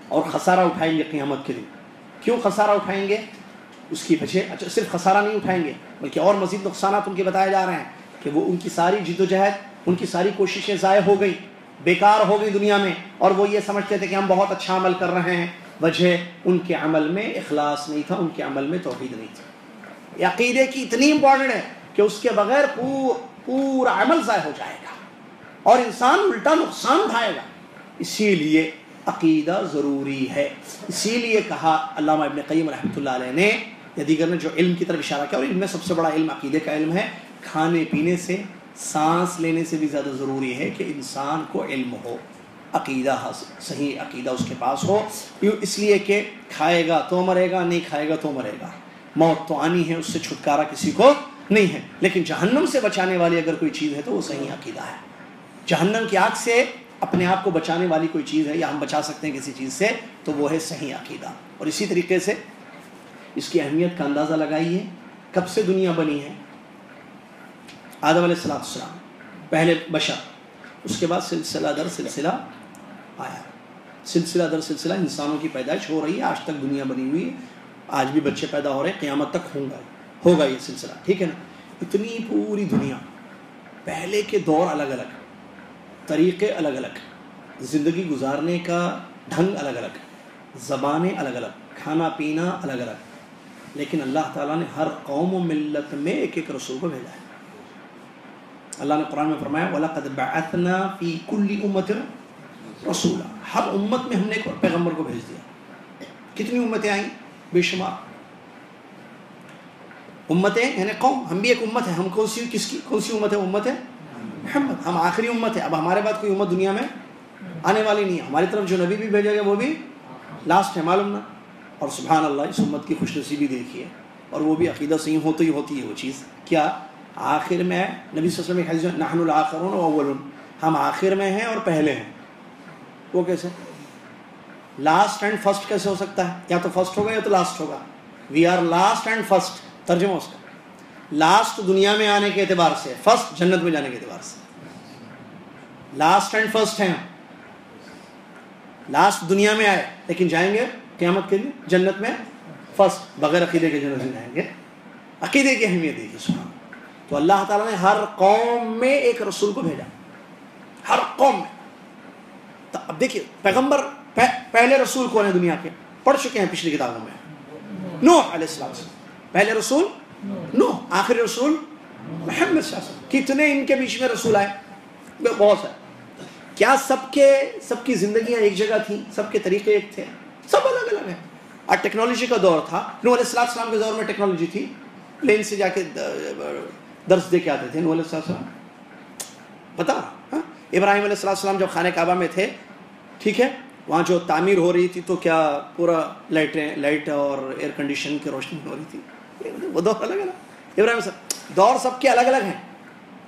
اور خسارہ اٹھائیں گے قیامت کے دن. کیوں خسارہ اٹھائیں گے؟ اس کی وجہ اچھا صرف خسارہ نہیں اٹھائیں گے بلکہ اور مزید نقصانات ان کے بتائے جا رہے ہیں کہ وہ ان کی ساری جد و جہد، ان کی ساری کوششیں ضائع ہو گئی، بیکار ہو گئی دنیا میں، اور وہ یہ سمجھتے تھے کہ ہم بہت اچھا عمل کر رہے ہیں. وجہ ان کے عمل میں اخلاص نہیں تھا، ان کے عمل میں توحید نہیں تھی. یہ عقیدے کی اتنی امپورٹنٹ ہے کہ اس کے بغیر پورا عمل ضائع ہو جائے گا اور انسان الٹا نقصان اٹھائے گا. اسی لیے عقیدہ ضروری ہے. اسی لیے کہا علامہ ابن قیم رحمۃ اللہ علیہ نے یا دیگر نے جو علم کی طرف اشارہ کیا، اور ان میں سب سے بڑا علم عقیدے کا علم ہے. کھانے پینے سے، سانس لینے سے بھی زیادہ ضروری ہے کہ انسان کو علم ہو، عقیدہ صحیح عقیدہ اس کے پاس ہو. اس لیے کہ کھائے گا تو مرے گا، نہیں کھائے گا تو مرے گا. موت تو آنی ہے، اس سے چھٹکارا کسی کو نہیں ہے، لیکن جہنم سے بچانے والی اگر کوئی چیز ہے تو وہ صحیح عقیدہ ہے. جہنم کی آگ سے اپنے آپ کو بچانے والی کوئی چیز ہے یا ہم بچا سکتے ہیں کسی چیز سے تو وہ ہے صحیح عقیدہ. اور اسی طریقے سے اس کی اہمیت کا اندازہ لگائیے. کب سے دنیا بنی ہے؟ آدم علیہ السلام پہلے بشر، اس کے بعد سلسلہ در سلسلہ آیا، سلسلہ در سلسلہ انسانوں کی پیدائش ہو رہی ہے. آج تک دنیا بنی ہوئی ہے، آج بھی بچے پیدا ہو رہے ہیں، قیامت تک ہوگا یہ سلسلہ. ٹھیک ہے نا؟ اتنی پوری دنیا، پہلے کے دور الگ الگ، طریقے الگ الگ، زندگی گزارنے کا ڈھنگ الگ الگ، زبانیں الگ الگ، کھانا پینا الگ الگ، لیکن اللہ تعالیٰ نے ہر قوم و ملت میں ایک ایک رسول کو بھیجا ہے. اللہ نے قرآن میں فرمایا وَلَقَدْ بَعَثْنَا فِي كُلِّ أُمَّةٍ رَسُولًا، ہر امت میں ہم نے ایک پیغمبر کو بھیج دیا. کتنی امتیں آئیں؟ بے شمار امتیں، یعنی قوم. ہم بھی ایک امت ہے. ہم کون سی امت ہے؟ امت ہے محمد. ہم آخری امت ہے. اب ہمارے بعد کوئی امت دنیا میں آنے والی نہیں ہے. ہماری طرف جو نبی بھی بھیجا گیا وہ بھی لاسٹ ہے، معلوم نا. اور سبحان اللہ، اس امت کی خوش نصیبی دیکھیے، اور وہ بھی عقیدہ صحیح ہوتی ہے وہ چیز. کیا آخر میں نبی صلی اللہ علیہ وسلم حدیث نحن الاخرون واولون، ہم آخر میں ہیں اور پہلے ہیں. وہ کیسے؟ لاسٹ اینڈ فرسٹ کیسے ہو سکتا ہے؟ یا تو فرسٹ ہوگا یا تو لاسٹ ہوگا. We are last and first. ترجمہ اس کا لاسٹ دنیا میں آنے کے اعتبار سے، فرسٹ جنت میں جانے کے اعتبار سے. لاسٹ اینڈ فرسٹ ہیں. لاسٹ دنیا میں آئے لیکن جائیں گے قیامت کے لیے جنت میں فرسٹ. بغیر عقیدے کے جنت میں جائیں گے. عقیدے کی اہمیت دیکھیے سبحان. تو اللہ تعالیٰ نے ہر قوم میں ایک رسول کو بھیجا، ہر قوم میں. تو اب دیکھیے پیغمبر پہلے رسول کون ہے دنیا کے؟ پڑھ چکے ہیں پچھلی کتابوں میں. نوح علیہ السلام. پہلے رسول نوح، آخری رسول محمد صلی اللہ علیہ وسلم. کتنے ان کے بیچ میں رسول آئے؟ بہت سارے. کیا سب کی زندگیاں ایک جگہ تھیں؟ سب کے طریقے ایک تھے؟ سب الگ الگ ہیں. اور ٹیکنالوجی کا دور تھا. نوح علیہ السلام کے دور میں ٹیکنالوجی تھی. پلین سے جا کے درس دے کے آتے تھے نوح علیہ السلام. پتا ابراہیم علیہ السلام جب خانہ کعبہ میں تھے، ٹھیک ہے، وہاں جو تعمیر ہو رہی تھی تو کیا پورا لائٹ اور ایئر کنڈیشن کی روشنی ہو رہی تھی. وہ دور الگ ہے نا. ابراہیم صاحب دور سب کے الگ الگ ہیں،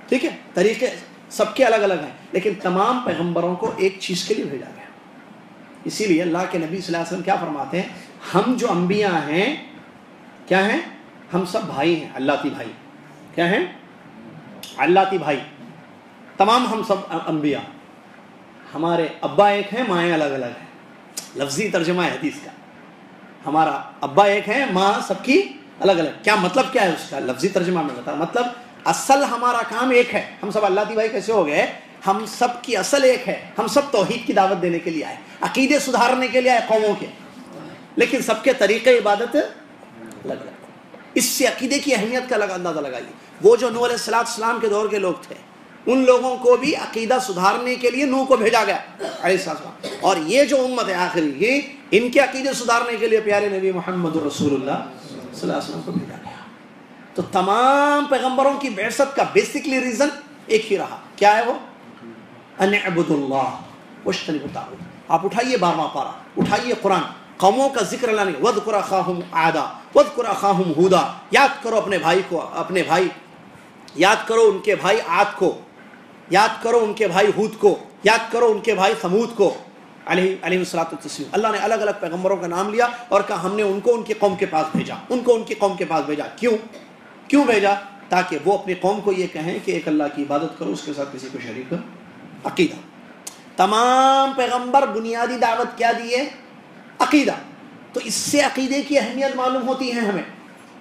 ٹھیک ہے، طریقے سب کے الگ الگ ہیں، لیکن تمام پیغمبروں کو ایک چیز کے لیے بھیجا گیا. اسی لیے اللہ کے نبی صلی اللہ علیہ وسلم کیا فرماتے ہیں؟ ہم جو انبیاء ہیں کیا ہیں؟ ہم سب بھائی ہیں، اللتی بھائی. کیا ہیں؟ اللتی بھائی. تمام ہم سب انبیاء، ہمارے ابا ایک ہیں، مائیں الگ الگ ہیں. لفظی ترجمہ ہے حدیث کا. ہمارا ابا ایک ہے، ماں سب کی الگ الگ. کیا مطلب کیا ہے اس کا؟ لفظی ترجمہ میں بتا. مطلب اصل ہمارا کام ایک ہے. ہم سب اللتی بھائی کیسے ہو گئے؟ ہم سب کی اصل ایک ہے. ہم سب توحید کی دعوت دینے کے لیے آئے، عقیدے سدھارنے کے لیے آئے قوموں کے، لیکن سب کے طریقے عبادت الگ الگ. اس سے عقیدے کی اہمیت کا اندازہ لگائیے. وہ جو نوح علیہ السلام کے دور کے لوگ تھے، ان لوگوں کو بھی عقیدہ سدھارنے کے لیے نوح کو بھیجا گیا علیہ السلام. اور یہ جو امت ہے آخری کی، ان کے عقیدے سدھارنے کے لیے پیارے نبی محمد رسول اللہ صلی اللہ علیہ وسلم کو بھیجا گیا. تو تمام پیغمبروں کی بعثت کا بیسکلی ریزن ایک ہی رہا. کیا ہے وہ؟ ان اعبدوا اللہ واجتنبوا الطاغوت. آپ اٹھائیے 12واں پارہ، اٹھائیے قرآن. قوموں کا ذکر اللہ نے وَاذْكُرْ أَخَاهُمْ عَادًا وَاذْكُرْ أَخَاهُمْ هُودًا. یاد کرو اپنے بھائی کو، اپنے بھائی یاد کرو ان کے بھائی عاد کو، یاد کرو ان کے بھائی ہود کو، یاد کرو ان کے بھائی ثمود کو علیہ الصلوۃ والتسلیم. اللہ نے الگ الگ پیغمبروں کا نام لیا اور کہا ہم نے ان کو ان کی قوم کے پاس بھیجا، ان کو ان کی قوم کے پاس بھیجا. کیوں بھیجا؟ تاکہ وہ اپنی قوم کو یہ کہیں کہ ایک اللہ کی عبادت کرو، اس کے ساتھ کسی کو شریک عقیدہ. تمام پیغمبر بنیادی دعوت کیا دیے؟ عقیدہ. تو اس سے عقیدے کی اہمیت معلوم ہوتی ہے ہمیں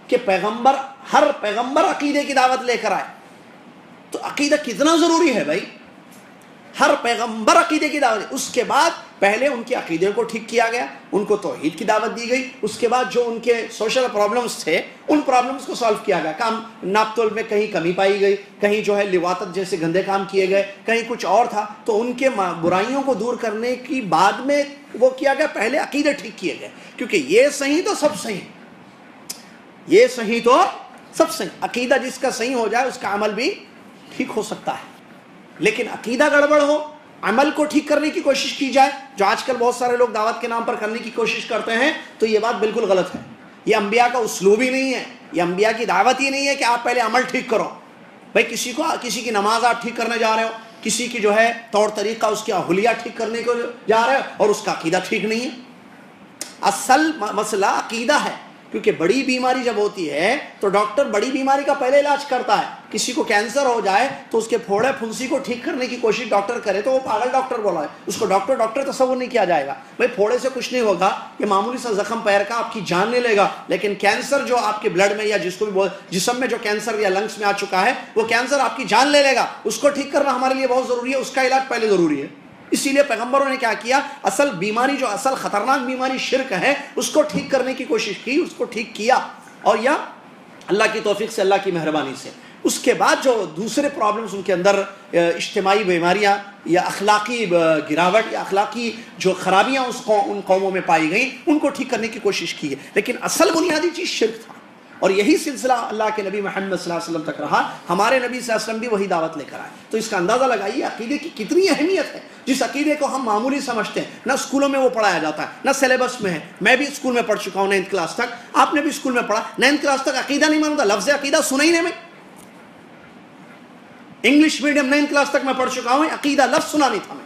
کہ ہر پیغمبر عقیدے کی دعوت لے کر آئے. تو عقیدہ کتنا ضروری ہے بھائی. ہر پیغمبر عقیدے کی دعوت. اس کے بعد پہلے ان کے عقیدے کو ٹھیک کیا گیا, ان کو توحید کی دعوت دی گئی. اس کے بعد جو ان کے سوشل پرابلمس تھے ان پرابلمس کو سالو کیا گیا. کام ناپ تول میں کہیں کمی پائی گئی, کہیں جو ہے لواطت جیسے گندے کام کیے گئے, کہیں کچھ اور تھا, تو ان کے برائیوں کو دور کرنے کی بعد میں وہ کیا گیا, پہلے عقیدے ٹھیک کیے گئے. کیونکہ یہ صحیح تو سب صحیح, یہ صحیح تو سب صحیح. عقیدہ جس کا صحیح ہو جائے اس کا عمل بھی ٹھیک ہو سکتا ہے. لیکن عقیدہ گڑبڑ ہو, عمل کو ٹھیک کرنے کی کوشش کی جائے, جو آج کل بہت سارے لوگ دعوت کے نام پر کرنے کی کوشش کرتے ہیں, تو یہ بات بالکل غلط ہے. یہ انبیاء کا اسلوب ہی نہیں ہے, یہ انبیاء کی دعوت ہی نہیں ہے کہ آپ پہلے عمل ٹھیک کرو. بھائی کسی کی نماز آپ ٹھیک کرنے جا رہے ہو, کسی کی جو ہے طور طریقہ اس کی حلیہ ٹھیک کرنے کو جا رہے ہو, اور اس کا عقیدہ ٹھیک نہیں ہے. اصل مسئلہ عقیدہ ہے. کیونکہ بڑی بیماری جب ہوتی ہے تو ڈاکٹر بڑی بیماری کا پہلے علاج کرتا ہے. کسی کو کینسر ہو جائے تو اس کے پھوڑے پھنسی کو ٹھیک کرنے کی کوشش ڈاکٹر کرے تو وہ پاگل ڈاکٹر بولا ہے, اس کو ڈاکٹر تصور نہیں کیا جائے گا. بھائی پھوڑے سے کچھ نہیں ہوگا, یہ معمولی سا زخم پیر کا آپ کی جان نہیں لے گا. لیکن کینسر جو آپ کے بلڈ میں یا جس کو بھی جسم میں جو کینسر یا لنگس میں آ چکا ہے, وہ کینسر آپ کی جان لے گا. اس کو ٹھیک کرنا ہمارے لیے بہت ضروری ہے, اس کا علاج پہلے ضروری ہے. اسی لیے پیغمبروں نے کیا کیا, اصل بیماری جو اصل خطرناک بیماری شرک ہے اس کو ٹھیک کرنے کی کوشش کی, اس کو ٹھیک کیا. اور یا اللہ کی توفیق سے, اللہ کی مہربانی سے اس کے بعد جو دوسرے پرابلمز ان کے اندر اجتماعی بیماریاں یا اخلاقی گراوٹ یا اخلاقی جو خرابیاں ان قوموں میں پائی گئیں, ان کو ٹھیک کرنے کی کوشش کی ہے. لیکن اصل بنیادی چیز شرک تھا, اور یہی سلسلہ اللہ کے نبی محمد صلی اللہ علیہ وسلم تک رہا. ہمارے نبی صلی اللہ علیہ وسلم بھی وہی دعوت لے کر آئے. تو اس کا اندازہ لگائیے عقیدے کی کتنی اہمیت ہے, جس عقیدے کو ہم معمولی سمجھتے ہیں. نہ اسکولوں میں وہ پڑھایا جاتا ہے, نہ سلیبس میں ہے. میں بھی اسکول میں پڑھ چکا ہوں 9th کلاس تک, آپ نے بھی اسکول میں پڑھا. 9th کلاس تک عقیدہ نہیں معلوم تھا, لفظ عقیدہ سنا ہی نہیں. میں انگلش میڈیم 9th کلاس تک میں پڑھ چکا ہوں, عقیدہ لفظ سنا نہیں تھا. میں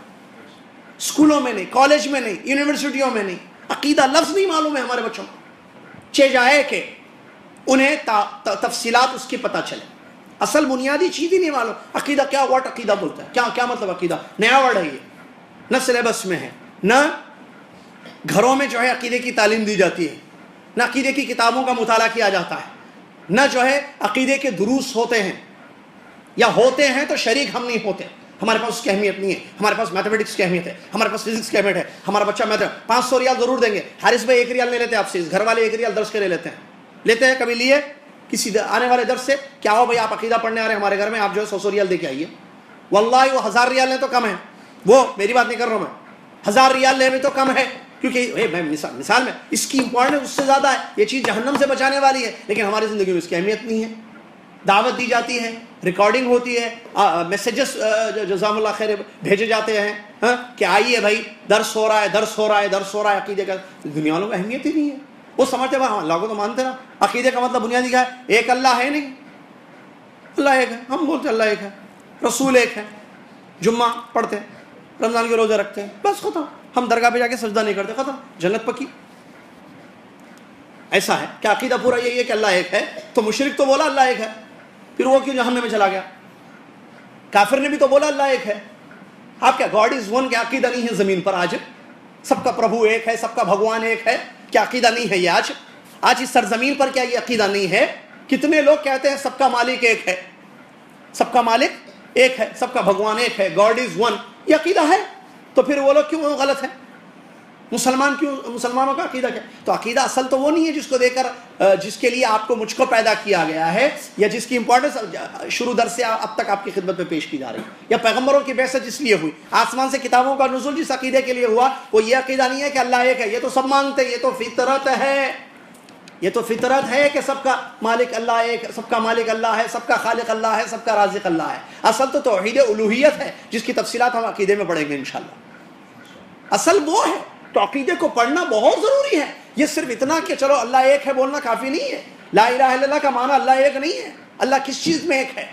اسکولوں میں نہیں, کالج میں نہیں, یونیورسٹیوں میں نہیں, عقیدہ لفظ نہیں معلوم ہے ہمارے بچوں کو. چہ جائے کہ انہیں تفصیلات اس کی پتہ چلے, اصل بنیادی چیز ہی نہیں معلوم. عقیدہ کیا, واٹ عقیدہ بولتا ہے, کیا مطلب عقیدہ, نیا ورڈ ہے یہ, نہ سلیبس میں ہے, نہ گھروں میں جو ہے عقیدے کی تعلیم دی جاتی ہے, نہ عقیدے کی کتابوں کا مطالعہ کیا جاتا ہے, نہ جو ہے عقیدے کے دروس ہوتے ہیں, یا ہوتے ہیں تو شریک ہم نہیں ہوتے. ہمارے پاس اس کی اہمیت نہیں ہے. ہمارے پاس میتھمیٹکس کی اہمیت ہے, ہمارے پاس فزکس کی اہمیت ہے. ہمارا بچہ 500 ریال ضرور دیں گے. حارث بھائی 1 ریال نہیں لیتے آپ سے, گھر والے 1 ریال درس کے لے لیتے ہیں. کبھی لیے کسی آنے والے درس سے, کیا ہو بھائی آپ عقیدہ پڑھنے آ رہے ہیں ہمارے گھر میں, آپ جو ہے 100 ریال دے کے آئیے. واللہ وہ 1000 ریال لیں تو کم ہے. وہ میری بات نہیں کر رہا ہوں میں, 1000 ریال لے میں تو کم ہے. کیونکہ میں مثال میں اس کی امپورٹنس اس سے زیادہ ہے. یہ چیز جہنم سے بچانے والی ہے, لیکن ہماری زندگی میں اس کی اہمیت نہیں ہے. دعوت دی جاتی ہے, ریکارڈنگ ہوتی ہے, میسیجز جزاک اللہ خیر بھیجے جاتے ہیں کہ آئیے بھائی درس ہو رہا ہے. عقیدے کا دنیا والوں کو اہمیت ہی نہیں ہے. وہ سمجھتے ہیں اللہ کو تو مانتے نا, عقیدے کا مطلب بنیادی کیا ہے, ایک اللہ ہے نہیں, اللہ ایک ہے. ہم بولتے اللہ ایک ہے, رسول ایک ہے, جمعہ پڑھتے ہیں, رمضان کے روزے رکھتے ہیں, بس ختم. ہم درگاہ پہ جا کے سجدہ نہیں کرتے, ختم, جنت پکی. ایسا ہے کہ عقیدہ پورا یہی ہے کہ اللہ ایک ہے. تو مشرک تو بولا اللہ ایک ہے, پھر وہ کیوں جہنم میں چلا گیا؟ کافر نے بھی تو بولا اللہ ایک ہے. آپ کیا گاڈ از ون کا عقیدہ نہیں ہے زمین پر؟ آج سب کا پربھو ایک ہے, سب کا بھگوان ایک ہے, کیا عقیدہ نہیں ہے یہ؟ آج اس سرزمین پر کیا یہ عقیدہ نہیں ہے؟ کتنے لوگ کہتے ہیں سب کا مالک ایک ہے, سب کا مالک ایک ہے, سب کا بھگوان ایک ہے, گاڈ از ون, یہ عقیدہ ہے. تو پھر وہ لوگ کیوں غلط ہے؟ مسلمانوں کا عقیدہ کیا؟ تو عقیدہ اصل تو وہ نہیں ہے جس کو دے کر جس کے لیے آپ کو مجھ کو پیدا کیا گیا ہے, یا جس کی امپورٹنس شروع در سے اب تک آپ کی خدمت میں پیش کی جا رہی ہے, یا پیغمبروں کی بعثت جس لیے ہوئی, آسمان سے کتابوں کا نزول جس عقیدے کے لیے ہوا, وہ یہ عقیدہ نہیں ہے کہ اللہ ایک ہے. یہ تو سب مانگتے ہیں, یہ تو فطرت ہے, یہ تو فطرت ہے کہ سب کا مالک اللہ ایک, سب کا مالک اللہ ہے, سب کا خالق اللہ ہے, سب کا رازق اللہ ہے. اصل تو توحید الوہیت ہے, جس کی تفصیلات ہم عقیدے میں پڑھیں گے انشاءاللہ. اصل وہ ہے. تو عقیدے کو پڑھنا بہت ضروری ہے. یہ صرف اتنا کہ چلو اللہ ایک ہے بولنا کافی نہیں ہے. لا الہ الا اللہ کا معنی اللہ ایک نہیں ہے. اللہ کس چیز میں ایک ہے؟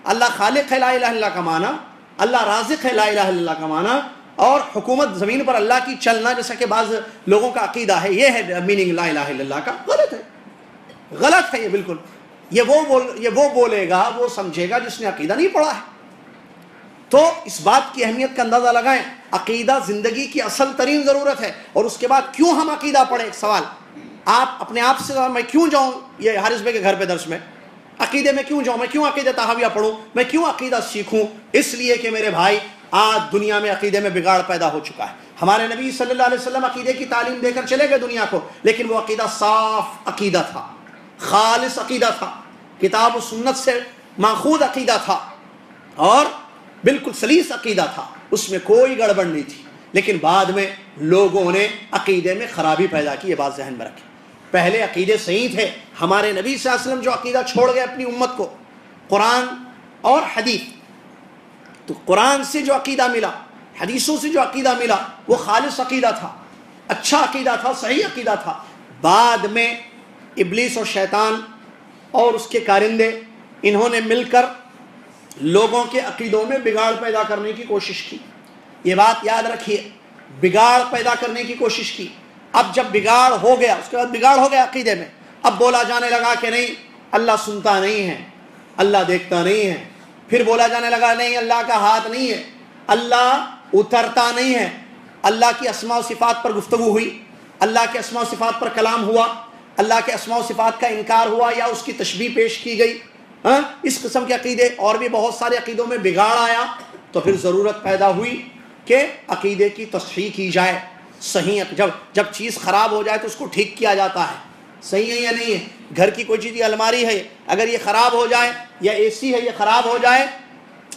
اللہ خالق ہے لا الہ الا اللہ کا معنی, اللہ رازق ہے لا الہ الا اللہ کا معنی, اور حکومت زمین پر اللہ کی چلنا, جیسا کہ بعض لوگوں کا عقیدہ ہے, یہ ہے میننگ لا الہ الا اللہ کا. غلط ہے, غلط ہے یہ بالکل. یہ وہ بولے گا, وہ سمجھے گا جس نے عقیدہ نہیں پڑھا ہے. تو اس بات کی اہمیت کا اندازہ لگائیں عقیدہ زندگی کی اصل ترین ضرورت ہے. اور اس کے بعد کیوں ہم عقیدہ پڑھیں؟ ایک سوال آپ اپنے آپ سے، میں کیوں جاؤں یہ حارث بھائی کے گھر پہ درس میں؟ عقیدے میں کیوں جاؤں؟ میں کیوں عقیدہ طحاویہ پڑھوں؟ میں کیوں عقیدہ سیکھوں؟ اس لیے کہ میرے بھائی آج دنیا میں عقیدے میں بگاڑ پیدا ہو چکا ہے. ہمارے نبی صلی اللہ علیہ وسلم عقیدے کی تعلیم دے کر چلے گئے دنیا کو، لیکن وہ عقیدہ صاف عقیدہ تھا، خالص عقیدہ تھا، کتاب و سنت سے ماخوذ عقیدہ تھا اور بالکل سلیس عقیدہ تھا، اس میں کوئی گڑبڑ نہیں تھی. لیکن بعد میں لوگوں نے عقیدے میں خرابی پیدا کی. یہ بات ذہن میں رکھیں. پہلے عقیدے صحیح تھے. ہمارے نبی صلی اللہ علیہ وسلم جو عقیدہ چھوڑ گئے اپنی امت کو، قرآن اور حدیث، تو قرآن سے جو عقیدہ ملا، حدیثوں سے جو عقیدہ ملا، وہ خالص عقیدہ تھا، اچھا عقیدہ تھا، صحیح عقیدہ تھا. بعد میں ابلیس اور شیطان اور اس کے کارندے، انہوں نے مل کر لوگوں کے عقیدوں میں بگاڑ پیدا کرنے کی کوشش کی. یہ بات یاد رکھیے، بگاڑ پیدا کرنے کی کوشش کی. اب جب بگاڑ ہو گیا، اس کے بعد بگاڑ ہو گیا عقیدے میں، اب بولا جانے لگا کہ نہیں اللہ سنتا نہیں ہے، اللہ دیکھتا نہیں ہے. پھر بولا جانے لگا نہیں اللہ کا ہاتھ نہیں ہے، اللہ اترتا نہیں ہے. اللہ کی اسماء و صفات پر گفتگو ہوئی، اللہ کے اسماء و صفات پر کلام ہوا، اللہ کے اسماء و صفات کا انکار ہوا یا اس کی تشبیہ پیش کی گئی. اس قسم کے عقیدے اور بھی بہت سارے عقیدوں میں بگاڑ آیا. تو پھر ضرورت پیدا ہوئی کہ عقیدے کی تصحیح کی جائے. صحیح جب چیز خراب ہو جائے تو اس کو ٹھیک کیا جاتا ہے، صحیح ہے یا نہیں ہے. گھر کی کوئی چیز، الماری ہے، اگر یہ خراب ہو جائے، یا اے سی ہے یہ خراب ہو جائے،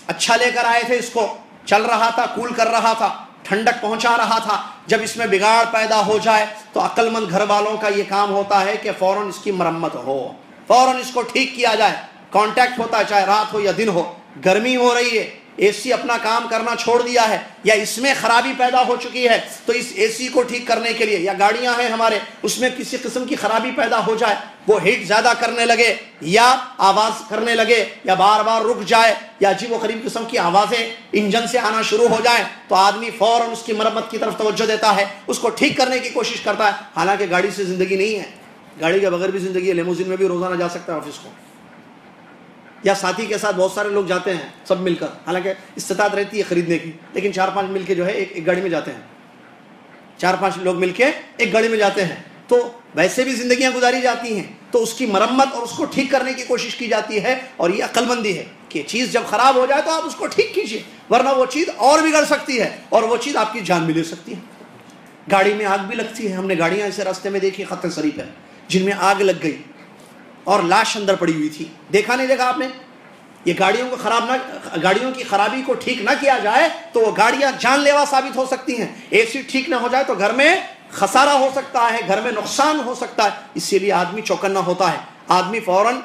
اچھا لے کر آئے تھے اس کو، چل رہا تھا، کول کر رہا تھا، ٹھنڈک پہنچا رہا تھا، جب اس میں بگاڑ پیدا ہو جائے تو عقل مند گھر والوں کا یہ کام ہوتا ہے کہ فوراً اس کی مرمت ہو، فوراً اس کو ٹھیک کیا جائے. کانٹیکٹ ہوتا ہے، چاہے رات ہو یا دن ہو. گرمی ہو رہی ہے، اے سی اپنا کام کرنا چھوڑ دیا ہے، یا اس میں خرابی پیدا ہو چکی ہے، تو اس اے سی کو ٹھیک کرنے کے لیے، یا گاڑیاں ہیں ہمارے اس میں کسی قسم کی خرابی پیدا ہو جائے، وہ ہیٹ زیادہ کرنے لگے یا آواز کرنے لگے یا بار بار رک جائے یا عجیب و غریب قسم کی آوازیں انجن سے آنا شروع ہو جائیں، تو آدمی فوراً اس کی مرمت کی طرف توجہ دیتا ہے، اس کو ٹھیک کرنے کی کوشش کرتا ہے. حالانکہ گاڑی سے زندگی نہیں ہے، گاڑی کے بغیر بھی زندگی ہے. لیموزین میں بھی روزانہ جا سکتا ہے آفس کو، یا ساتھی کے ساتھ بہت سارے لوگ جاتے ہیں سب مل کر، حالانکہ استطاعت رہتی ہے خریدنے کی، لیکن 4-5 مل کے جو ہے ایک گاڑی میں جاتے ہیں، 4-5 لوگ مل کے ایک گاڑی میں جاتے ہیں. تو ویسے بھی زندگیاں گزاری جاتی ہیں، تو اس کی مرمت اور اس کو ٹھیک کرنے کی کوشش کی جاتی ہے. اور یہ عقل مندی ہے کہ چیز جب خراب ہو جائے تو آپ اس کو ٹھیک کیجیے، ورنہ وہ چیز اور بگڑ سکتی ہے اور وہ چیز آپ کی جان بھی لے سکتی ہے. گاڑی میں آگ بھی لگتی ہے. ہم نے گاڑیاں ایسے راستے میں دیکھی خط سری پہ جن میں آگ لگ گئی اور لاش اندر پڑی ہوئی تھی. دیکھا نہیں دیکھا آپ نے؟ یہ گاڑیوں کی خرابی کو ٹھیک نہ کیا جائے تو وہ گاڑیاں جان لیوا ثابت ہو سکتی ہیں. اے سی ٹھیک نہ ہو جائے تو گھر میں خسارہ ہو سکتا ہے، گھر میں نقصان ہو سکتا ہے. اسی لیے آدمی چوکنا ہوتا ہے، آدمی فوراً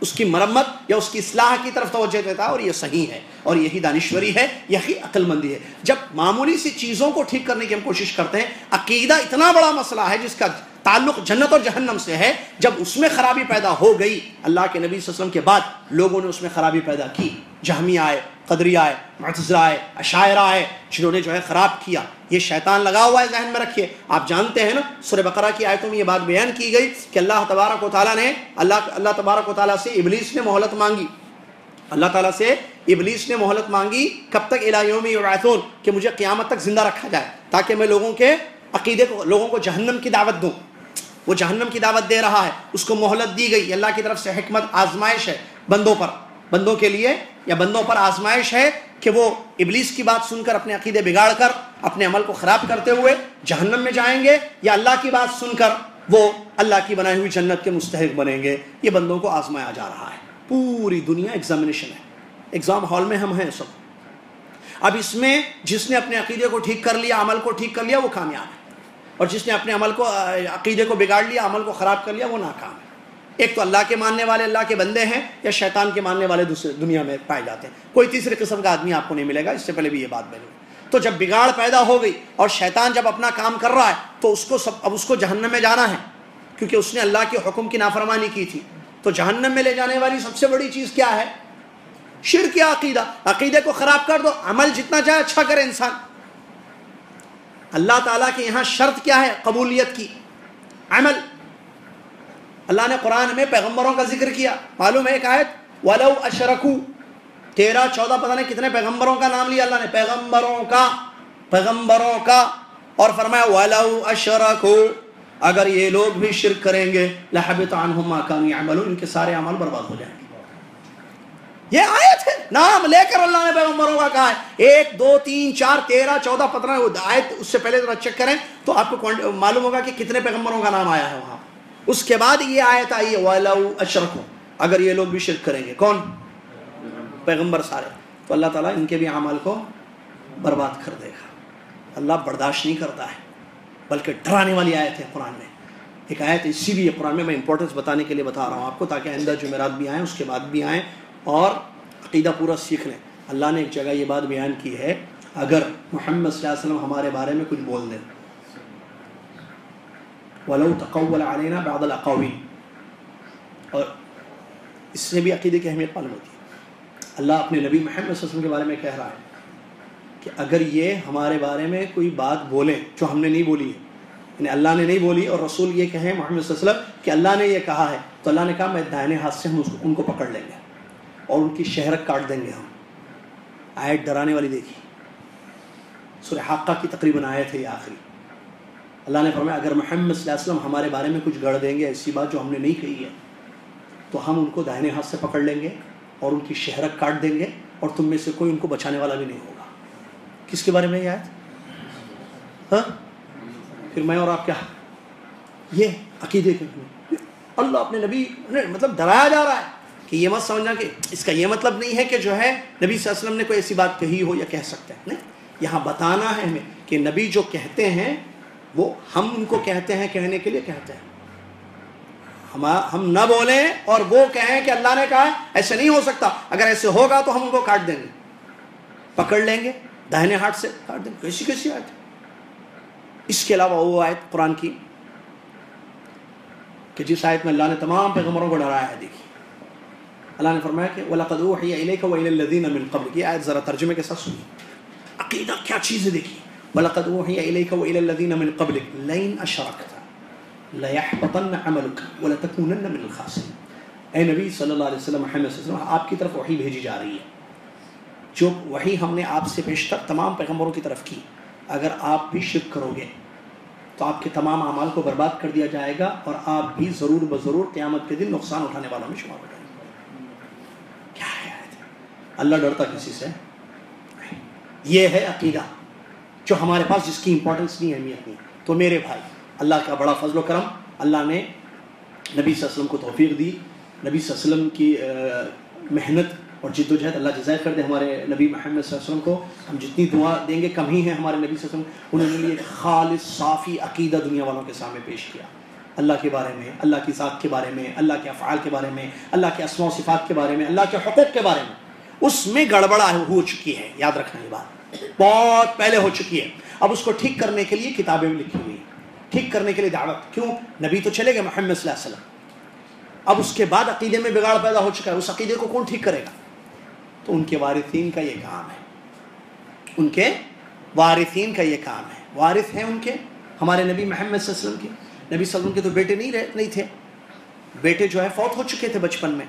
اس کی مرمت یا اس کی اصلاح کی طرف توجہ دیتا ہے. اور یہ صحیح ہے اور یہی دانشوری ہے، یہی عقل مندی ہے. جب معمولی سی چیزوں کو ٹھیک کرنے کی ہم کوشش کرتے ہیں، عقیدہ اتنا بڑا مسئلہ ہے جس کا تعلق جنت اور جہنم سے ہے، جب اس میں خرابی پیدا ہو گئی، اللہ کے نبی صلی اللہ علیہ وسلم کے بعد لوگوں نے اس میں خرابی پیدا کی. جہمیہ آئے، قدریہ آئے، معتزلہ آئے، اشاعرہ آئے، جنہوں نے جو ہے خراب کیا. یہ شیطان لگا ہوا ہے، ذہن میں رکھیے. آپ جانتے ہیں نا سورہ بقرہ کی آیتوں میں یہ بات بیان کی گئی کہ اللہ تبارک و تعالیٰ نے اللہ تبارک و تعالیٰ سے ابلیس نے مہلت مانگی. اللہ تعالیٰ سے ابلیس نے مہلت مانگی کب تک؟ الی یوم یبعثون، کہ مجھے قیامت تک زندہ رکھا جائے تاکہ میں لوگوں کے عقیدے کو، لوگوں کو جہنم کی دعوت دوں. وہ جہنم کی دعوت دے رہا ہے، اس کو مہلت دی گئی. اللہ کی طرف سے حکمت، آزمائش ہے بندوں کے لیے، یا بندوں پر آزمائش ہے کہ وہ ابلیس کی بات سن کر اپنے عقیدے بگاڑ کر اپنے عمل کو خراب کرتے ہوئے جہنم میں جائیں گے، یا اللہ کی بات سن کر وہ اللہ کی بنائی ہوئی جنت کے مستحق بنیں گے. یہ بندوں کو آزمایا جا رہا ہے. پوری دنیا ایگزامینیشن ہے، ایگزام ہال میں ہم ہیں سب. اب اس میں جس نے اپنے عقیدے کو ٹھیک کر لیا، عمل کو ٹھیک کر لیا، وہ کامیاب ہے، اور جس نے اپنے عقیدے کو بگاڑ لیا، عمل کو خراب کر لیا، وہ ناکام ہے. ایک تو اللہ کے ماننے والے، اللہ کے بندے ہیں، یا شیطان کے ماننے والے دوسرے دنیا میں پائے جاتے ہیں. کوئی تیسرے قسم کا آدمی آپ کو نہیں ملے گا. اس سے پہلے بھی یہ بات میں نے. تو جب بگاڑ پیدا ہو گئی اور شیطان جب اپنا کام کر رہا ہے تو اب اس کو جہنم میں جانا ہے، کیونکہ اس نے اللہ کے حکم کی نافرمانی کی تھی. تو جہنم میں لے جانے والی سب سے بڑی چیز کیا ہے؟ شرک یا عقیدہ. عقیدے کو خراب کر دو، عمل جتنا چاہے اچھا کرے انسان. اللہ تعالیٰ کے یہاں شرط کیا ہے قبولیت کی؟ عمل. اللہ نے قرآن میں پیغمبروں کا ذکر کیا. معلوم ہے ایک آیت وَلَوْ أَشْرَكُوا، 13-14 پتہ نہیں کتنے پیغمبروں کا نام لیا اللہ نے. پیغمبروں کا پیغمبروں کا، اور فرمایا وَلَوْ أَشْرَكُوا، اگر یہ لوگ بھی شرک کریں گے لَحَبِطَ عَنْهُمْ مَا كَانُوا يَعْمَلُونَ، ان کے سارے اعمال برباد ہو جائیں گے۔ یہ آیت ہے، نام لے کر اللہ نے پیغمبروں کا کہا ہے، 1 2 3 4 13 14 15 آیت، اس سے پہلے ذرا چیک کریں تو آپ کو معلوم ہوگا کہ کتنے پیغمبروں کا نام آیا ہے وہاں۔ اس کے بعد یہ آیت آئی ہے وَلَوْ أَشْرَكُوا، اگر یہ لوگ بھی شرک کریں گے، کون؟ پیغمبر سارے، تو اللہ تعالیٰ ان کے بھی اعمال کو برباد کر دے گا۔ اللہ برداشت نہیں کرتا ہے، بلکہ ڈرانے والی آیت ہے قرآن میں۔ ایک آیت اسی بھی ہے قرآن میں امپورٹنس بتانے کے لیے بتا رہا ہوں آپ کو، تاکہ آئندہ جمعرات بھی آئیں، اس کے بعد بھی آئیں اور عقیدہ پورا سیکھ لیں۔ اللہ نے ایک جگہ یہ بات بیان کی ہے، اگر محمد صلی اللہ علیہ وسلم ہمارے بارے میں کچھ بول دیں، وَلَوْ تَقَوَّلَ عَلَيْنَا بَعْضَ الْأَقَاوِيلِ، اور اس سے بھی عقیدے کی اہمیت معلوم ہوتی ہے۔ اللہ اپنے نبی محمد صلی اللہ علیہ وسلم کے بارے میں کہہ رہا ہے کہ اگر یہ ہمارے بارے میں کوئی بات بولیں جو ہم نے نہیں بولی ہے، یعنی اللہ نے نہیں بولی اور رسول یہ کہیں محمد صلی اللہ علیہ وسلم کہ اللہ نے یہ کہا ہے، تو اللہ نے کہا میں دائنے ہاتھ سے ہم ان کو پکڑ لیں گے اور ان کی شہرت کاٹ دیں گے ہم۔ آیت ڈرانے والی دیکھی، سورہ حاقہ کی تقریباً آیت ہے یہ آخری۔ اللہ نے فرمایا اگر محمد صلی اللہ علیہ وسلم ہمارے بارے میں کچھ گڑھ دیں گے، ایسی بات جو ہم نے نہیں کہی ہے، تو ہم ان کو دائنے ہاتھ سے پکڑ لیں گے اور ان کی شہرت کاٹ دیں گے، اور تم میں سے کوئی ان کو بچانے والا بھی نہیں ہوگا۔ کس کے بارے میں یہ آیت؟ ہاں، پھر میں اور آپ کیا؟ یہ عقیدے کے اللہ اپنے نبی مطلب ڈرایا جا رہا ہے کہ یہ مت سمجھنا کہ اس کا یہ مطلب نہیں ہے کہ جو ہے نبی صلی اللہ علیہ وسلم نے کوئی ایسی بات کہی ہو یا کہہ سکتے ہیں، نہیں، یہاں بتانا ہے ہمیں کہ نبی جو کہتے ہیں وہ ہم ان کو کہتے ہیں، کہنے کے لیے کہتے ہیں، ہم نہ بولیں اور وہ کہیں کہ اللہ نے کہا ہے، ایسے نہیں ہو سکتا، اگر ایسے ہوگا تو ہم ان کو کاٹ دیں گے، پکڑ لیں گے، داہنے ہاتھ سے کاٹ دیں گے۔ کیسی کیسی آیت ہے؟ اس کے علاوہ وہ آیت قرآن کی کہ جس آیت میں اللہ نے تمام پیغمبروں کو ڈرایا ہے، دیکھیے اللہ نے فرمایا کہ وَلَقَدْ أُوحِيَ إِلَيْكَ وَإِلَى الَّذِينَ مِن قَبْلِكَ، یہ آیت ذرا ترجمے کے ساتھ سنیے، عقیدہ کیا چیز ہے دیکھیے۔ وَلَقَدْ أُوحِيَ إِلَيْكَ وَإِلَى الَّذِينَ مِن قَبْلِكَ لَئِنْ أَشْرَكْتَ لَيَحْبَطَنَّ عَمَلُكَ وَلَتَكُونَنَّ مِنَ الْخَاسِرِينَ۔ اے نبی صلی اللہ علیہ وسلم، محمد صلی اللہ علیہ وسلم، آپ کی طرف وحی بھیجی جا رہی ہے، جو وحی ہم نے آپ سے پیشتر تمام پیغمبروں کی طرف کی، اگر آپ بھی شرک کرو گے تو آپ کے تمام اعمال کو برباد کر دیا جائے گا، اور آپ بھی ضرور بضرور قیامت کے دن نقصان اٹھانے والوں میں شمار ہو جائیں گے۔ کیا ہے اللہ ڈرتا کسی سے؟ یہ ہے عقیدہ جو ہمارے پاس، جس کی امپورٹنس نہیں، اہمیت نہیں۔ تو میرے بھائی، اللہ کا بڑا فضل و کرم، اللہ نے نبی صلی اللہ علیہ وسلم کو توفیق دی، نبی صلی اللہ علیہ وسلم کی محنت اور جد و جہد اللہ جزائے کر دے ہمارے نبی محمد صلی اللہ علیہ وسلم کو۔ ہم جتنی دعا دیں گے کم ہی ہیں ہمارے نبی صلی اللہ علیہ وسلم، انہوں نے ایک خالص صافی عقیدہ دنیا والوں کے سامنے پیش کیا، اللہ کے بارے میں، اللہ کی ذات کے بارے میں، اللہ کے افعال کے بارے میں، اللہ کے اسماء و صفات کے بارے میں، اللہ کے حقوق کے بارے میں۔ اس میں گڑبڑا ہو چکی ہے، یاد رکھنا یہ بات بہت پہلے ہو چکی ہے۔ اب اس کو ٹھیک کرنے کے لیے کتابیں لکھی ہوئی ہیں، ٹھیک کرنے کے لیے دعوت۔ کیوں؟ نبی تو چلے گئے محمد صلی اللہ علیہ وسلم، اب اس کے بعد عقیدے میں بگاڑ پیدا ہو چکا ہے، اس عقیدے کو کون ٹھیک کرے گا؟ تو ان کے وارثین کا یہ کام ہے، ان کے وارثین کا یہ کام ہے۔ وارث ہیں ان کے ہمارے نبی محمد صلی اللہ علیہ وسلم کے۔ نبی صلی اللہ علیہ وسلم کے تو بیٹے نہیں تھے، بیٹے جو ہے فوت ہو چکے تھے بچپن میں،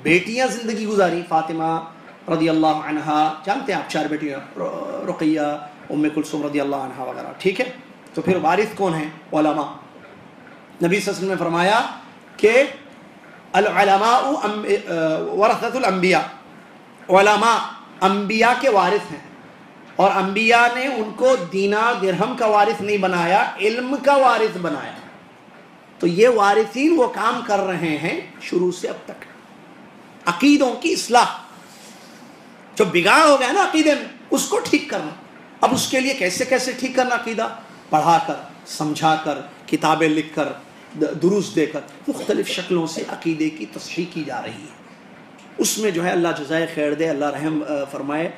بیٹیاں زندگی گزاری، فاطمہ رضی اللہ عنہا، جانتے ہیں آپ، 4 بیٹیاں، رقیہ، ام کلثوم رضی اللہ عنہا وغیرہ، ٹھیک ہے۔ تو پھر وارث کون ہیں؟ علماء۔ نبی صلی اللہ علیہ وسلم نے فرمایا کہ العلماء ورثۃ الانبیاء، علماء انبیاء کے وارث ہیں، اور انبیاء نے ان کو دینار درہم کا وارث نہیں بنایا، علم کا وارث بنایا۔ تو یہ وارثین وہ کام کر رہے ہیں شروع سے اب تک، عقیدوں کی اصلاح۔ جو بگاڑ ہو گیا نا عقیدے میں، اس کو ٹھیک کرنا۔ اب اس کے لیے کیسے ٹھیک کرنا عقیدہ؟ پڑھا کر، سمجھا کر، کتابیں لکھ کر، دروس دے کر، مختلف شکلوں سے عقیدے کی تصحیح کی جا رہی ہے۔ اس میں جو ہے اللہ جزائے خیر دے، اللہ رحم فرمائے،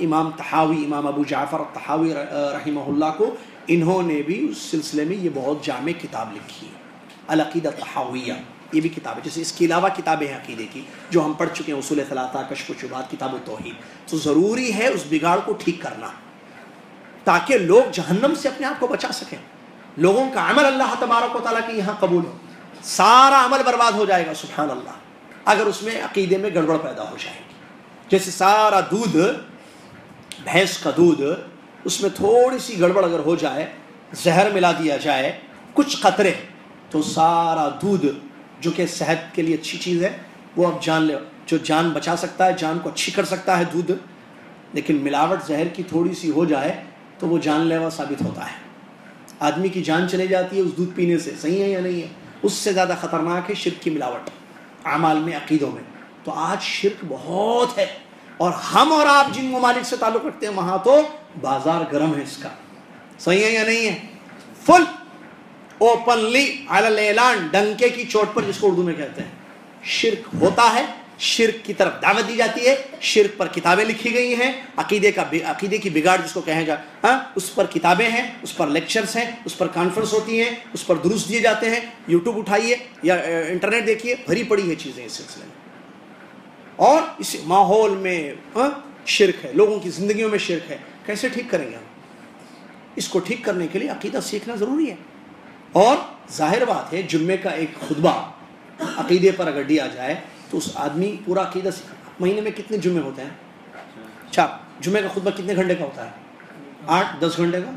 امام طحاوی، امام ابو جعفر الطحاوی رحمہ اللہ کو، انہوں نے بھی اس سلسلے میں یہ بہت جامع کتاب لکھی ہے، العقیدہ طحاویہ۔ یہ بھی کتاب ہے، جیسے اس کے علاوہ کتابیں ہیں عقیدے کی جو ہم پڑھ چکے ہیں، اصول ثلاثہ، کشف و شبہات، کتاب التوحید۔ تو ضروری ہے اس بگاڑ کو ٹھیک کرنا تاکہ لوگ جہنم سے اپنے آپ کو بچا سکیں، لوگوں کا عمل اللہ تبارک و تعالیٰ کے یہاں قبول ہو۔ سارا عمل برباد ہو جائے گا سبحان اللہ اگر اس میں عقیدے میں گڑبڑ پیدا ہو جائے گی۔ جیسے سارا دودھ، بھینس کا دودھ اس میں تھوڑی سی گڑبڑ اگر ہو جائے, زہر ملا دیا جائے کچھ قطرے, تو سارا دودھ جو کہ صحت کے لیے اچھی چیز ہے وہ اب جان لے, جو جان بچا سکتا ہے, جان کو اچھی کر سکتا ہے دودھ, لیکن ملاوٹ زہر کی تھوڑی سی ہو جائے تو وہ جان لیوا ثابت ہوتا ہے. آدمی کی جان چلے جاتی ہے اس دودھ پینے سے, صحیح ہے یا نہیں ہے؟ اس سے زیادہ خطرناک ہے شرک کی ملاوٹ اعمال میں, عقیدوں میں. تو آج شرک بہت ہے, اور ہم اور آپ جن ممالک سے تعلق رکھتے ہیں وہاں تو بازار گرم ہے اس کا, صحیح ہے یا نہیں ہے؟ فل اوپنلی علی الاعلان, ڈنکے کی چوٹ پر, جس کو اردو میں کہتے ہیں. شرک ہوتا ہے, شرک کی طرف دعوت دی جاتی ہے, شرک پر کتابیں لکھی گئی ہیں, عقیدے کی بگاڑ جس کو کہیں گا, اس پر کتابیں ہیں, اس پر لیکچرز ہیں, اس پر کانفرنس ہوتی ہیں, اس پر دروس دیے جاتے ہیں. یوٹیوب اٹھائیے یا انٹرنیٹ دیکھیے, بھری پڑی ہے چیزیں اس سلسلے میں. اور اس ماحول میں شرک ہے, لوگوں کی زندگیوں میں شرک ہے. کیسے ٹھیک کریں گے ہم اس کو؟ ٹھیک کرنے کے لیے عقیدہ سیکھنا ضروری ہے. اور ظاہر بات ہے, جمعے کا ایک خطبہ عقیدے پر اگر دیا جائے تو اس آدمی پورا عقیدہ سیکھا. مہینے میں کتنے جمعے ہوتے ہیں؟ 4. جمعے کا خطبہ کتنے گھنٹے کا ہوتا ہے؟ 8-10 گھنٹے کا,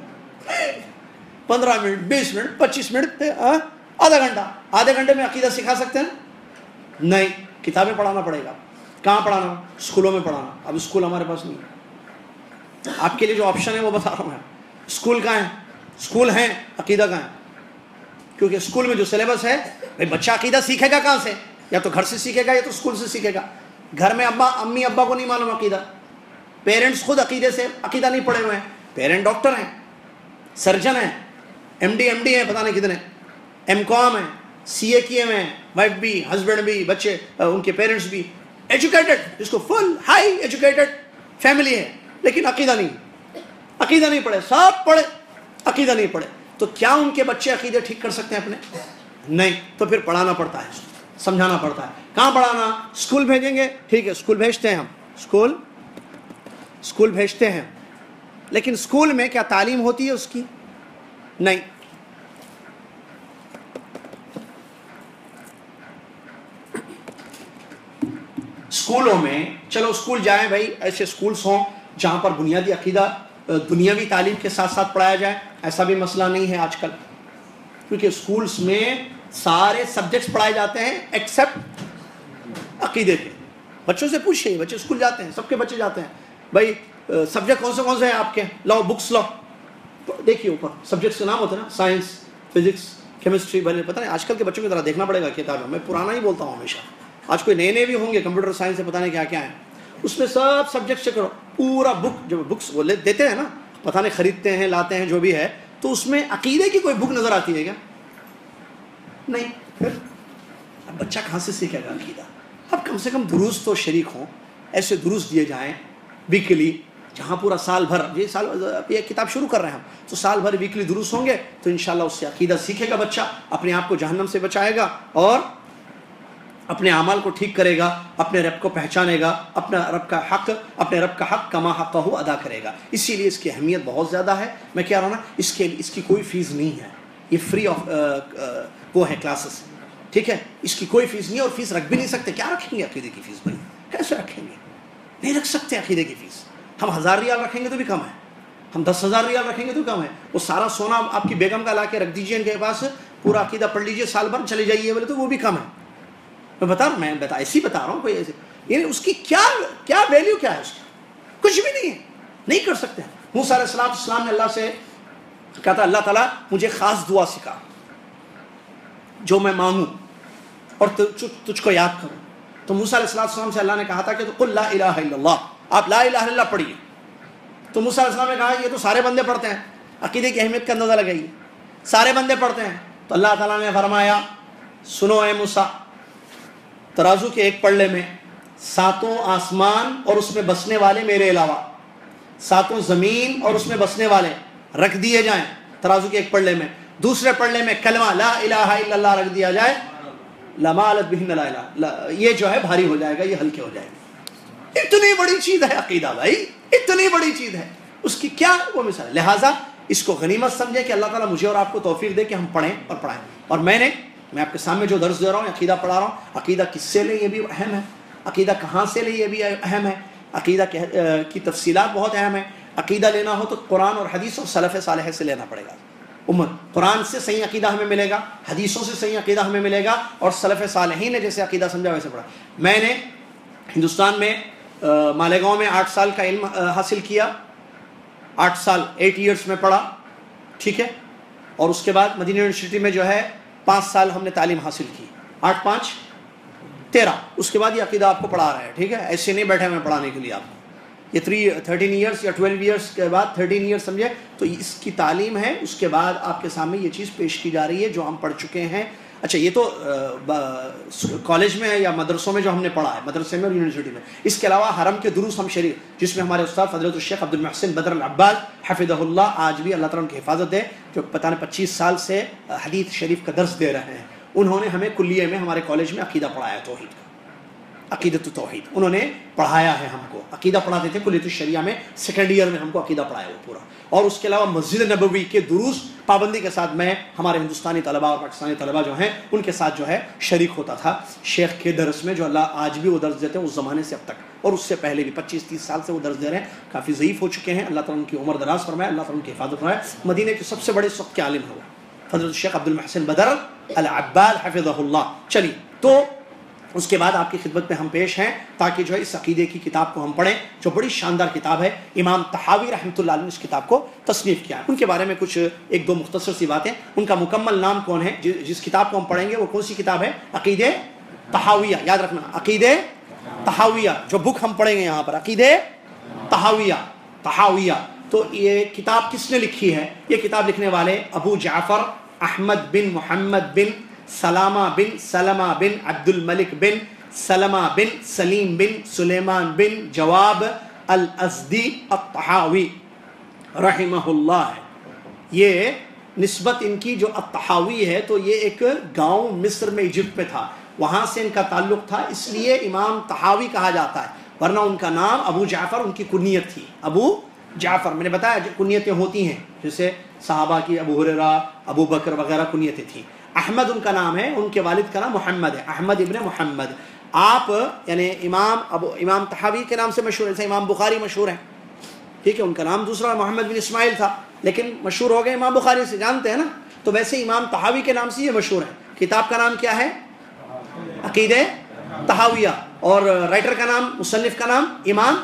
15 منٹ, 20 منٹ, 25 منٹ, آدھا گھنٹہ. آدھے گھنٹے میں عقیدہ سکھا سکتے ہیں؟ نہیں, کتابیں پڑھانا پڑے گا. کہاں پڑھانا؟ اسکولوں میں پڑھانا. اب اسکول ہمارے پاس نہیں ہے. آپ کے لیے جو آپشن ہے وہ بتا رہا ہوں میں. اسکول کہاں ہے؟ اسکول ہیں, عقیدہ کہاں ہے؟ کیونکہ اسکول میں جو سلیبس ہے, بھائی بچہ عقیدہ سیکھے گا کہاں سے؟ یا تو گھر سے سیکھے گا یا تو اسکول سے سیکھے گا. گھر میں امی ابا کو نہیں معلوم عقیدہ, پیرنٹس خود عقیدہ نہیں پڑھے ہوئے ہیں. پیرنٹ ڈاکٹر ہیں, سرجن ہیں, ایم ڈی ہیں, پتہ نہیں کتنے, ایم کام ہیں, سی اے کیے ہوئے ہیں, وائف بھی, ہسبینڈ بھی, بچے, ان کے پیرنٹس بھی ایجوکیٹڈ, جس کو فل ہائی ایجوکیٹڈ فیملی ہے, لیکن عقیدہ نہیں پڑھے. سب پڑھے, عقیدہ نہیں پڑھے. تو کیا ان کے بچے عقیدے ٹھیک کر سکتے ہیں اپنے؟ نہیں. تو پھر پڑھانا پڑتا ہے, سمجھانا پڑتا ہے. کہاں پڑھانا؟ اسکول بھیجیں گے, ٹھیک ہے, اسکول بھیجتے ہیں ہم, اسکول بھیجتے ہیں, لیکن اسکول میں کیا تعلیم ہوتی ہے اس کی؟ نہیں. اسکولوں میں چلو اسکول جائیں بھائی, ایسے اسکولس ہوں جہاں پر بنیادی عقیدہ دنیاوی تعلیم کے ساتھ ساتھ پڑھایا جائے. ایسا بھی مسئلہ نہیں ہے آج کل, کیونکہ اسکولس میں سارے سبجیکٹس پڑھائے جاتے ہیں ایکسیپٹ عقیدے کے. بچوں سے پوچھئے, بچے اسکول جاتے ہیں, سب کے بچے جاتے ہیں, بھائی سبجیکٹ کون سے ہیں آپ کے؟ لاؤ بکس لاؤ, دیکھیے اوپر سبجیکٹس کے نام ہوتے ہیں نا, سائنس, فزکس, کیمسٹری. بھلے پتہ نہیں آج کل کے بچوں کی طرح دیکھنا پڑے گا کتابیں. میں پرانا ہی بولتا ہوں ہمیشہ, آج کوئی نئے بھی ہوں گے, کمپیوٹر سائنس سے پتہ نہیں کیا کیا ہے. اس میں سب سبجیکٹ سے کرو, پورا بک, جو بکس وہ دیتے ہیں نا, پتہ نہیں خریدتے ہیں, لاتے ہیں, جو بھی ہے, تو اس میں عقیدے کی کوئی بک نظر آتی ہے کیا؟ نہیں. پھر اب بچہ کہاں سے سیکھے گا عقیدہ؟ اب کم سے کم دروس تو شریک ہوں, ایسے دروس دیے جائیں ویکلی, جہاں پورا سال بھر, یہ کتاب شروع کر رہے ہیں ہم, تو سال بھر ویکلی دروس ہوں گے, تو انشاءاللہ اس سے عقیدہ سیکھے گا بچہ, اپنے آپ کو جہنم سے بچائے گا, اور اپنے اعمال کو ٹھیک کرے گا, اپنے رب کو پہچانے گا, اپنے رب کا حق کما حقہ ادا کرے گا. اسی لیے اس کی اہمیت بہت زیادہ ہے. میں کہہ رہا ہوں نا, اس کی کوئی فیس نہیں ہے, یہ فری آف وہ ہے کلاسز, ٹھیک ہے, اس کی کوئی فیس نہیں ہے, اور فیس رکھ بھی نہیں سکتے. کیا رکھیں گے عقیدے کی فیس؟ بھائی کیسے رکھیں گے؟ نہیں رکھ سکتے عقیدے کی فیس. ہم 1000 ریال رکھیں گے تو بھی کم ہے, ہم 10,000 ریال رکھیں گے تو کم ہے. وہ سارا سونا آپ کی بیگم کا لا کے رکھ دیجیے ان کے پاس, پورا عقیدہ پڑھ لیجیے, سال بھر چلے جائیے بولے تو وہ بھی کم ہے. میں ایسے ہی بتا رہا ہوں, کوئی ایسے, یعنی اس کی کیا ویلیو کیا ہے اس کی؟ کچھ بھی نہیں ہے, نہیں کر سکتے. موسیٰ علیہ السلام نے اللہ سے کہا تھا, اللہ تعالیٰ مجھے خاص دعا سکھا جو میں مانگوں اور تجھ کو یاد کروں. تو موسیٰ علیہ السلام سے اللہ نے کہا تھا کہ قل لا الہ الا اللہ, آپ لا الہ الا اللہ پڑھیے. تو موسیٰ علیہ السلام نے کہا یہ تو سارے بندے پڑھتے ہیں, عقیدے کی اہمیت کا اندازہ لگائیے, سارے بندے پڑھتے ہیں. تو اللہ تعالیٰ نے فرمایا, سنو اے موسیٰ, ترازو کے ایک پلڑے میں 7 آسمان اور اس میں بسنے والے میرے علاوہ 7 زمین اور اس میں بسنے والے رکھ دیے جائیں ترازو کے ایک پلڑے میں. دوسرے پلڑے میں کلمہ لا الہ الا اللہ رکھ دیا جائے, لمالت بہن لا الہ, یہ جو ہے بھاری ہو جائے گا, یہ ہلکے ہو جائے گا. اتنی بڑی چیز ہے عقیدہ بھائی, اتنی بڑی چیز ہے, اس کی کیا وہ مثال. لہٰذا اس کو غنیمت سمجھے کہ اللہ تعالیٰ مجھے اور آپ کو توفیق دے کہ ہم پڑھیں اور پڑھائیں. اور میں آپ کے سامنے جو درس دے رہا ہوں, عقیدہ پڑھا رہا ہوں, عقیدہ کس سے لے یہ بھی اہم ہے, عقیدہ کہاں سے لے یہ بھی اہم ہے, عقیدہ کی تفصیلات بہت اہم ہیں. عقیدہ لینا ہو تو قرآن اور حدیث اور سلف صالح سے لینا پڑے گا. امت قرآن سے صحیح عقیدہ ہمیں ملے گا، حدیثوں سے صحیح عقیدہ ہمیں ملے گا، اور سلف صالحین نے جیسے عقیدہ سمجھا ویسے پڑھا. میں نے ہندوستان میں مالیگاؤں میں 8 سال کا علم حاصل کیا، 8 سال 8 ایئرس میں پڑھا، ٹھیک ہے. اور اس کے بعد مدینہ یونیورسٹی میں جو ہے 5 سال ہم نے تعلیم حاصل کی، 8 5 13. اس کے بعد یہ عقیدہ آپ کو پڑھا رہا ہے، ٹھیک ہے. ایسے نہیں بیٹھے ہوئے پڑھانے کے لیے آپ کو. یہ 13 ایئرس یا 12 ایئرس کے بعد 13 ایئرس سمجھے تو اس کی تعلیم ہے. اس کے بعد آپ کے سامنے یہ چیز پیش کی جا رہی ہے جو ہم پڑھ چکے ہیں. اچھا یہ تو کالج میں ہے یا مدرسوں میں جو ہم نے پڑھا ہے، مدرسے میں اور یونیورسٹی میں. اس کے علاوہ حرم کے دروس ہم شریف، جس میں ہمارے استاد فضیلۃ الشیخ عبد المحسن بدر العباد حفظہ اللہ، آج بھی اللہ تعالیٰ ان کی حفاظت ہے، جو پتہ نہیں 25 سال سے حدیث شریف کا درس دے رہے ہیں. انہوں نے ہمیں کلیے میں ہمارے کالج میں عقیدہ پڑھایا، توحید کا، عقیدۃ التوحید انہوں نے پڑھایا ہے. ہم کو عقیدہ پڑھاتے تھے کلیۃ الشریعہ میں، سیکنڈ ایئر میں ہم کو عقیدہ پڑھایا وہ پورا. اور اس کے علاوہ مسجد نبوی کے دروس پابندی کے ساتھ میں ہمارے ہندوستانی طلباء اور پاکستانی طلباء جو ہیں ان کے ساتھ جو ہے شریک ہوتا تھا شیخ کے درس میں، جو اللہ آج بھی وہ درس دیتے ہیں اس زمانے سے اب تک، اور اس سے پہلے بھی 25-30 سال سے وہ درس دے رہے ہیں. کافی ضعیف ہو چکے ہیں، اللہ تعالیٰ ان کی عمر دراز فرمائے، اللہ تعالیٰ ان کی حفاظت فرمائے. مدینے کے سب سے بڑے سب کے عالم ہوا فضیلۃ الشیخ عبد المحسن بدر العباد حفظہ اللہ. چلیے تو اس کے بعد آپ کی خدمت میں ہم پیش ہیں تاکہ جو ہے اس عقیدے کی کتاب کو ہم پڑھیں، جو بڑی شاندار کتاب ہے. امام طحاوی رحمۃ اللہ علیہ نے اس کتاب کو تصنیف کیا ہے. ان کے بارے میں کچھ 1-2 مختصر سی باتیں. ان کا مکمل نام کون ہے؟ جس کتاب کو ہم پڑھیں گے وہ کون سی کتاب ہے؟ عقیدہ طحاویہ. یاد رکھنا، عقیدہ طحاویہ جو بک ہم پڑھیں گے یہاں پر، عقیدہ طحاویہ. تو یہ کتاب کس نے لکھی ہے؟ یہ کتاب لکھنے والے ابو جعفر احمد بن محمد بن سلامہ بن سلمہ بن عبد الملک بن سلمہ بن سلیم بن سلیمان بن جواب الازدی الطحاوی رحمہ اللہ ہے. یہ نسبت ان کی جو الطحاوی ہے تو یہ ایک گاؤں مصر میں ایجپٹ پہ تھا، وہاں سے ان کا تعلق تھا، اس لیے امام طحاوی کہا جاتا ہے. ورنہ ان کا نام ابو جعفر ان کی کنیت تھی. ابو جعفر میں نے بتایا جو کنیتیں ہوتی ہیں، جیسے صحابہ کی ابو ہریرہ، ابو بکر وغیرہ کنیتیں تھیں. احمد ان کا نام ہے، ان کے والد کا نام محمد ہے، احمد ابن محمد. آپ یعنی امام طحاوی کے نام سے مشہور ہے، جیسے امام بخاری مشہور ہے، ٹھیک ہے. ان کا نام دوسرا محمد بن اسماعیل تھا لیکن مشہور ہو گئے امام بخاری سے، جانتے ہیں نا. تو ویسے امام طحاوی کے نام سے یہ مشہور ہے. کتاب کا نام کیا ہے؟ عقیدہ طحاویہ. اور رائٹر کا نام، مصنف کا نام امام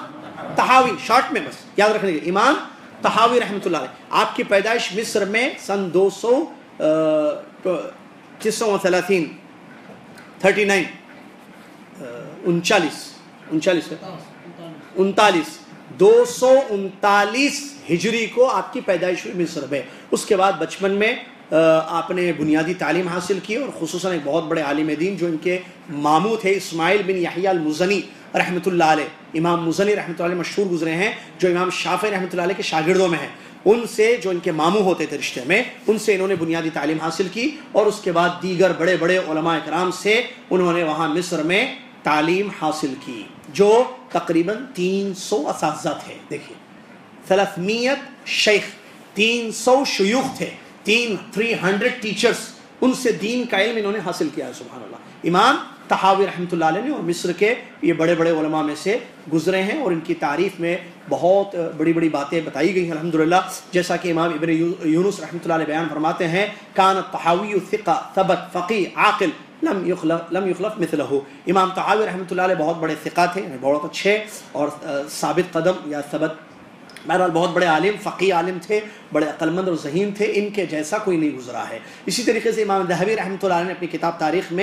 طحاوی، شارٹ میں بس یاد رکھنے کے، امام طحاوی رحمۃ اللہ علیہ. آپ کی پیدائش مصر میں سن 239 239 ہجری کو آپ کی پیدائش ہوئی مصر میں. اس کے بعد بچپن میں آپ نے بنیادی تعلیم حاصل کی، اور خصوصاً ایک بہت بڑے عالم دین جو ان کے ماموں تھے اسماعیل بن یحییٰ المزنی رحمۃ اللہ علیہ. امام مزنی رحمۃ اللہ علیہ مشہور گزرے ہیں، جو امام شافعی رحمۃ اللہ علیہ کے شاگردوں میں ہیں. ان سے جو ان کے ماموں ہوتے تھے رشتے میں، ان سے انہوں نے بنیادی تعلیم حاصل کی، اور اس کے بعد دیگر بڑے بڑے علماء کرام سے انہوں نے وہاں مصر میں تعلیم حاصل کی، جو تقریباً 300 اساتذہ تھے. دیکھیے 300 شیخ، 300 شیوخ تھے، 300 ٹیچرز، ان سے دین کا علم انہوں نے حاصل کیا ہے. سبحان اللہ. امام طحاوی رحمۃ اللہ علیہ نے، اور مصر کے یہ بڑے بڑے علماء میں سے گزرے ہیں، اور ان کی تعریف میں بہت بڑی بڑی باتیں بتائی گئی ہیں الحمدللہ. جیسا کہ امام ابن یونس رحمۃ اللہ علیہ بیان فرماتے ہیں، کان الطحاوی ثقہ ثبت فقیہ عاقل لم یخلف مثلہ. امام طحاوی رحمۃ اللہ علیہ بہت بڑے ثقہ تھے، بہت اچھے اور ثابت قدم یا ثبت، بہرحال بہت بڑے عالم، فقیہ عالم تھے، بڑے عقل مند اور ذہین تھے. ان کے جیسا کوئی نہیں گزرا ہے. اسی طریقے سے امام ذہبی رحمۃ اللہ علیہ نے اپنی کتاب تاریخ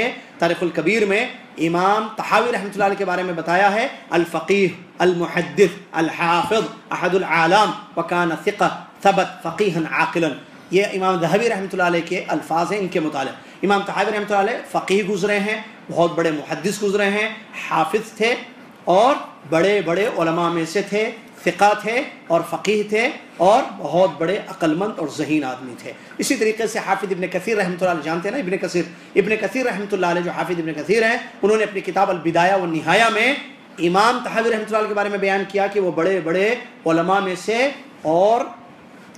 الکبیر میں امام طحاوی رحمۃ اللہ علیہ کے بارے میں بتایا ہے، الفقیہ المحدث الحافظ احد العالم وکان ثقہ ثبت فقیہا عاقلا. یہ امام ذہبی رحمۃ اللہ علیہ کے الفاظ ہیں ان کے متعلق. امام طحاوی رحمۃ اللہ علیہ فقیہ گزرے ہیں، بہت بڑے محدث گزرے ہیں، حافظ تھے، اور بڑے بڑے علماء میں سے تھے، ثقہ تھے اور فقیہ تھے، اور بہت بڑے عقل مند اور ذہین آدمی تھے. اسی طریقے سے حافظ ابن کثیر رحمۃ اللہ علیہ، جانتے ہیں نا ابن کثیر رحمۃ اللہ علیہ، جو حافظ ابن کثیر ہیں، انہوں نے اپنی کتاب البدایہ والنہایہ میں امام طحاوی رحمۃ اللہ علیہ کے بارے میں بیان کیا کہ وہ بڑے بڑے علماء میں سے، اور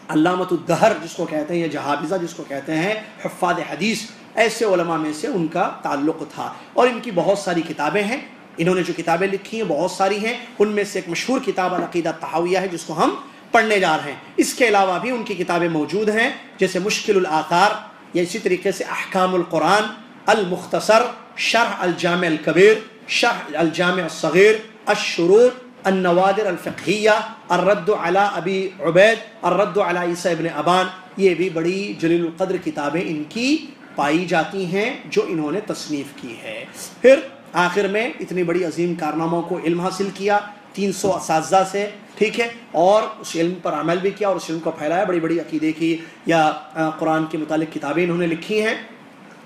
علامۃ الدہر جس کو کہتے ہیں، یا جہابذہ جس کو کہتے ہیں، حفاظ حدیث، ایسے علماء میں سے ان کا تعلق تھا. اور ان کی بہت ساری کتابیں ہیں، انہوں نے جو کتابیں لکھی ہیں بہت ساری ہیں. ان میں سے ایک مشہور کتاب العقیدہ طحاویہ ہے، جس کو ہم پڑھنے جا رہے ہیں۔ اس کے علاوہ بھی ان کی کتابیں موجود ہیں، جیسے مشکل الآثار، یا اسی طریقے سے احکام القرآن، المختصر، شرح الجامع الکبیر، شرح الجامع الصغیر، الشروط، النوادر الفقہیہ، الرد علی ابی عبید، الرد علی عیسیٰ ابن ابان، یہ بھی بڑی جلیل القدر کتابیں ان کی پائی جاتی ہیں جو انہوں نے تصنیف کی ہے۔ پھر آخر میں اتنی بڑی عظیم کارناموں کو علم حاصل کیا 300 اساتذہ سے، ٹھیک ہے، اور اس علم پر عمل بھی کیا اور اس علم کو پھیلایا۔ بڑی بڑی عقیدے کی یا قرآن کے متعلق کتابیں انہوں نے لکھی ہیں،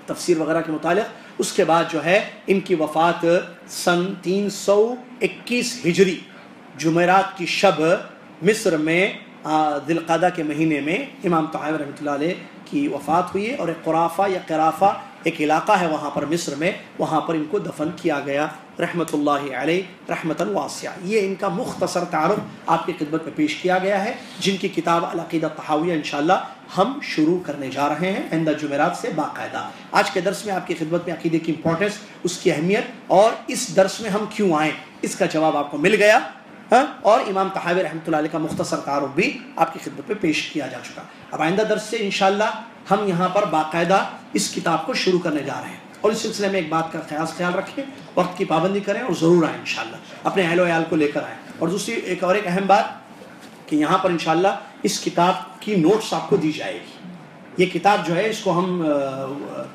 تفسیر وغیرہ کے متعلق۔ اس کے بعد جو ہے ان کی وفات سن 321 ہجری جمعرات کی شب مصر میں ذی القعدہ کے مہینے میں امام طحاوی رحمۃ اللہ علیہ کی وفات ہوئی، اور ایک قرافہ یا قرافہ ایک علاقہ ہے وہاں پر مصر میں، وہاں پر ان کو دفن کیا گیا رحمۃ اللہ علیہ رحمتاً واسعہ۔ یہ ان کا مختصر تعارف آپ کی خدمت میں پیش کیا گیا ہے، جن کی کتاب العقیدہ الطحاویہ انشاءاللہ ہم شروع کرنے جا رہے ہیں آئندہ جمعرات سے باقاعدہ۔ آج کے درس میں آپ کی خدمت میں عقیدے کی امپورٹنس، اس کی اہمیت اور اس درس میں ہم کیوں آئیں، اس کا جواب آپ کو مل گیا، اور امام طحاوی رحمۃ اللہ علیہ کا مختصر تعارف بھی آپ کی خدمت میں پیش کیا جا چکا۔ اب آئندہ درس سے انشاءاللہ ہم یہاں پر باقاعدہ اس کتاب کو شروع کرنے جا رہے ہیں، اور اس سلسلے میں ایک بات کا خیال رکھیں، وقت کی پابندی کریں اور ضرور آئیں انشاءاللہ، اپنے اہل و عیال کو لے کر آئیں۔ اور دوسری ایک اہم بات کہ یہاں پر انشاءاللہ اس کتاب کی نوٹس آپ کو دی جائے گی۔ یہ کتاب جو ہے اس کو ہم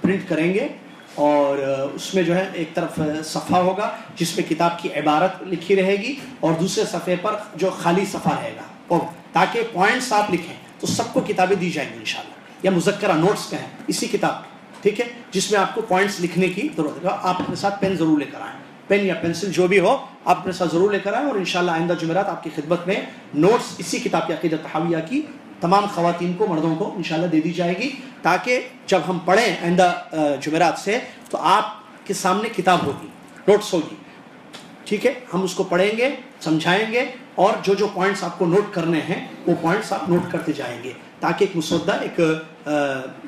پرنٹ کریں گے، اور اس میں جو ہے ایک طرف صفحہ ہوگا جس میں کتاب کی عبارت لکھی رہے گی، اور دوسرے صفحے پر جو خالی صفحہ رہے گا، اور تاکہ پوائنٹس آپ لکھیں تو سب کو کتابیں دی جائیں گی انشاءاللہ، یا مذکرہ نوٹس کہیں اسی کتاب میں، ٹھیک ہے، جس میں آپ کو پوائنٹس لکھنے کی ضرورت ہے۔ آپ اپنے ساتھ پین ضرور لے کر آئیں، پین یا پینسل جو بھی ہو آپ اپنے ساتھ ضرور لے کر آئیں، اور انشاءاللہ آئندہ جمعرات آپ کی خدمت میں نوٹس اسی کتاب کی عقیدہ الطحاویہ کی تمام خواتین کو، مردوں کو انشاءاللہ دے دی جائے گی، تاکہ جب ہم پڑھیں آئندہ جمعرات سے تو آپ کے سامنے کتاب ہوگی، نوٹس ہوگی، ٹھیک ہے، ہم اس کو پڑھیں گے، سمجھائیں گے، اور جو جو پوائنٹس آپ کو نوٹ کرنے ہیں وہ پوائنٹس آپ نوٹ کرتے جائیں گے، تاکہ ایک مسودہ، ایک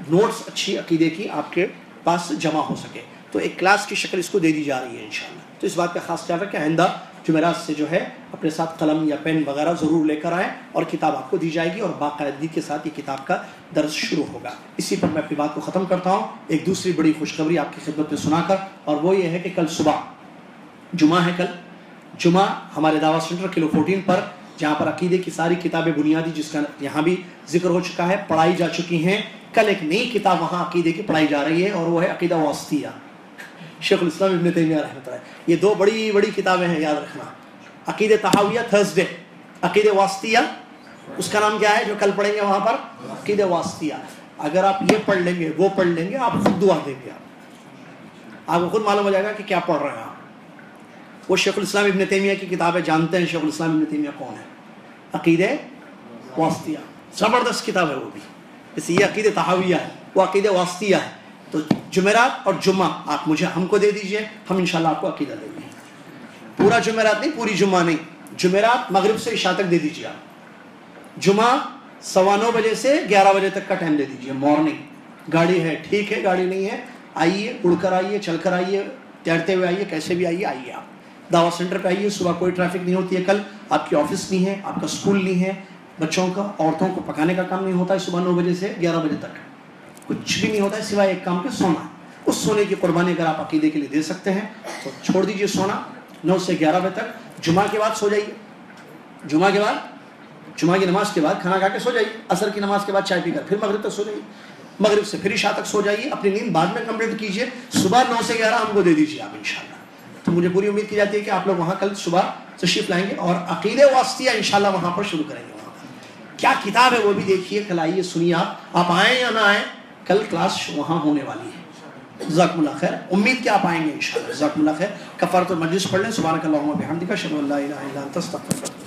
نوٹس اچھی عقیدے کی آپ کے پاس جمع ہو سکے۔ تو ایک کلاس کی شکل اس کو دے دی جا رہی ہے انشاءاللہ۔ تو اس بات کا خاص خیال رکھیں، آئندہ جمعرات سے جو ہے اپنے ساتھ قلم یا پین وغیرہ ضرور لے کر آئیں، اور کتاب آپ کو دی جائے گی، اور باقاعدگی کے ساتھ یہ کتاب کا درس شروع ہوگا۔ اسی پر میں اپنی بات کو ختم کرتا ہوں ایک دوسری بڑی خوشخبری آپ کی خدمت میں سنا کر، اور وہ یہ ہے کہ کل صبح جمعہ ہے، کل جمعہ ہمارے دعویٰ سینٹر کلو 14 پر، جہاں پر عقیدے کی ساری کتابیں بنیادی، جس کا یہاں بھی ذکر ہو چکا ہے، پڑھائی جا چکی ہیں، کل ایک نئی کتاب وہاں عقیدے کی پڑھائی جا رہی ہے، اور وہ ہے عقیدہ واسطیہ، شیخ الاسلام ابن تیمیہ رحمۃ اللہ۔ یہ دو بڑی بڑی کتابیں ہیں، یاد رکھنا، عقیدہ طحاویہ تھرسڈے، عقیدہ واسطیہ اس کا نام کیا ہے جو کل پڑھیں گے وہاں پر، عقیدہ واسطیہ۔ اگر آپ یہ پڑھ لیں گے، وہ پڑھ لیں گے، آپ خود دعا دیں گے، آپ کو خود معلوم ہو جائے گا کہ کیا پڑھ رہے ہیں آپ۔ وہ شیخ الاسلام ابن تیمیہ کی کتاب ہے، جانتے ہیں شیخ الاسلام ابن تیمیہ کون ہے؟ عقیدہ واسطیہ، زبردست کتاب ہے وہ بھی، جیسے یہ عقیدہ طحاویہ ہے، وہ عقیدہ واسطیہ ہے۔ تو جمعرات اور جمعہ آپ ہم کو دے دیجئے، ہم انشاءاللہ آپ کو عقیدہ دیں گے، پورا جمعرات نہیں، پوری جمعہ نہیں، جمعرات مغرب سے عشاء تک دے دیجئے آپ، جمعہ 9:15 بجے سے 11 بجے تک کا ٹائم دے دیجئے مارننگ۔ گاڑی ہے ٹھیک ہے، گاڑی نہیں ہے آئیے، اڑ کر آئیے، چل کر آئیے، تیرتے ہوئے آئیے، کیسے بھی آئیے آپ دعویٰ سینٹر پہ آئیے۔ صبح کوئی ٹریفک نہیں ہوتی ہے، کل آپ کی آفس نہیں ہے، آپ کا اسکول نہیں ہے، بچوں کا، عورتوں کو پکانے کا کام نہیں ہوتا ہے، صبح 9 بجے سے 11 بجے تک کچھ بھی نہیں ہوتا ہے سوائے ایک کام کے، سونا۔ اس سونے کی قربانی اگر آپ عقیدے کے لیے دے سکتے ہیں تو چھوڑ دیجئے سونا، 9 سے 11 بجے تک۔ جمعہ کے بعد سو جائیے، جمعہ کے بعد، جمعہ کی نماز کے بعد کھانا کھا کے سو جائیے، عصر کی نماز کے بعد چائے پی کر پھر مغرب تک سو جائیے، مغرب سے پھر عشاء تک سو جائیے، اپنی نیند بعد میں کمپلیٹ کیجئے، صبح 9 سے 11 ہم کو دے دیجئے آپ انشاءاللہ۔ تو مجھے پوری امید کی جاتی ہے کہ آپ لوگ وہاں کل صبح تشریف لائیں گے، اور عقیدہ واسطیہ انشاءاللہ وہاں پر شروع کریں گے۔ وہاں پر کیا کتاب ہے وہ بھی دیکھیے، کل آئیے، سنیے، آپ آئیں یا نہ آئیں، کل کلاس وہاں ہونے والی ہے۔ جزاکم اللہ خیر، امید کہ آپ آئیں گے انشاءاللہ۔ جزاکم اللہ خیر۔ کفارۃ المجلس پڑھ لیں، سبحانک اللہم و بحمدک، اشہد ان لا الہ الا انت، استغفرک۔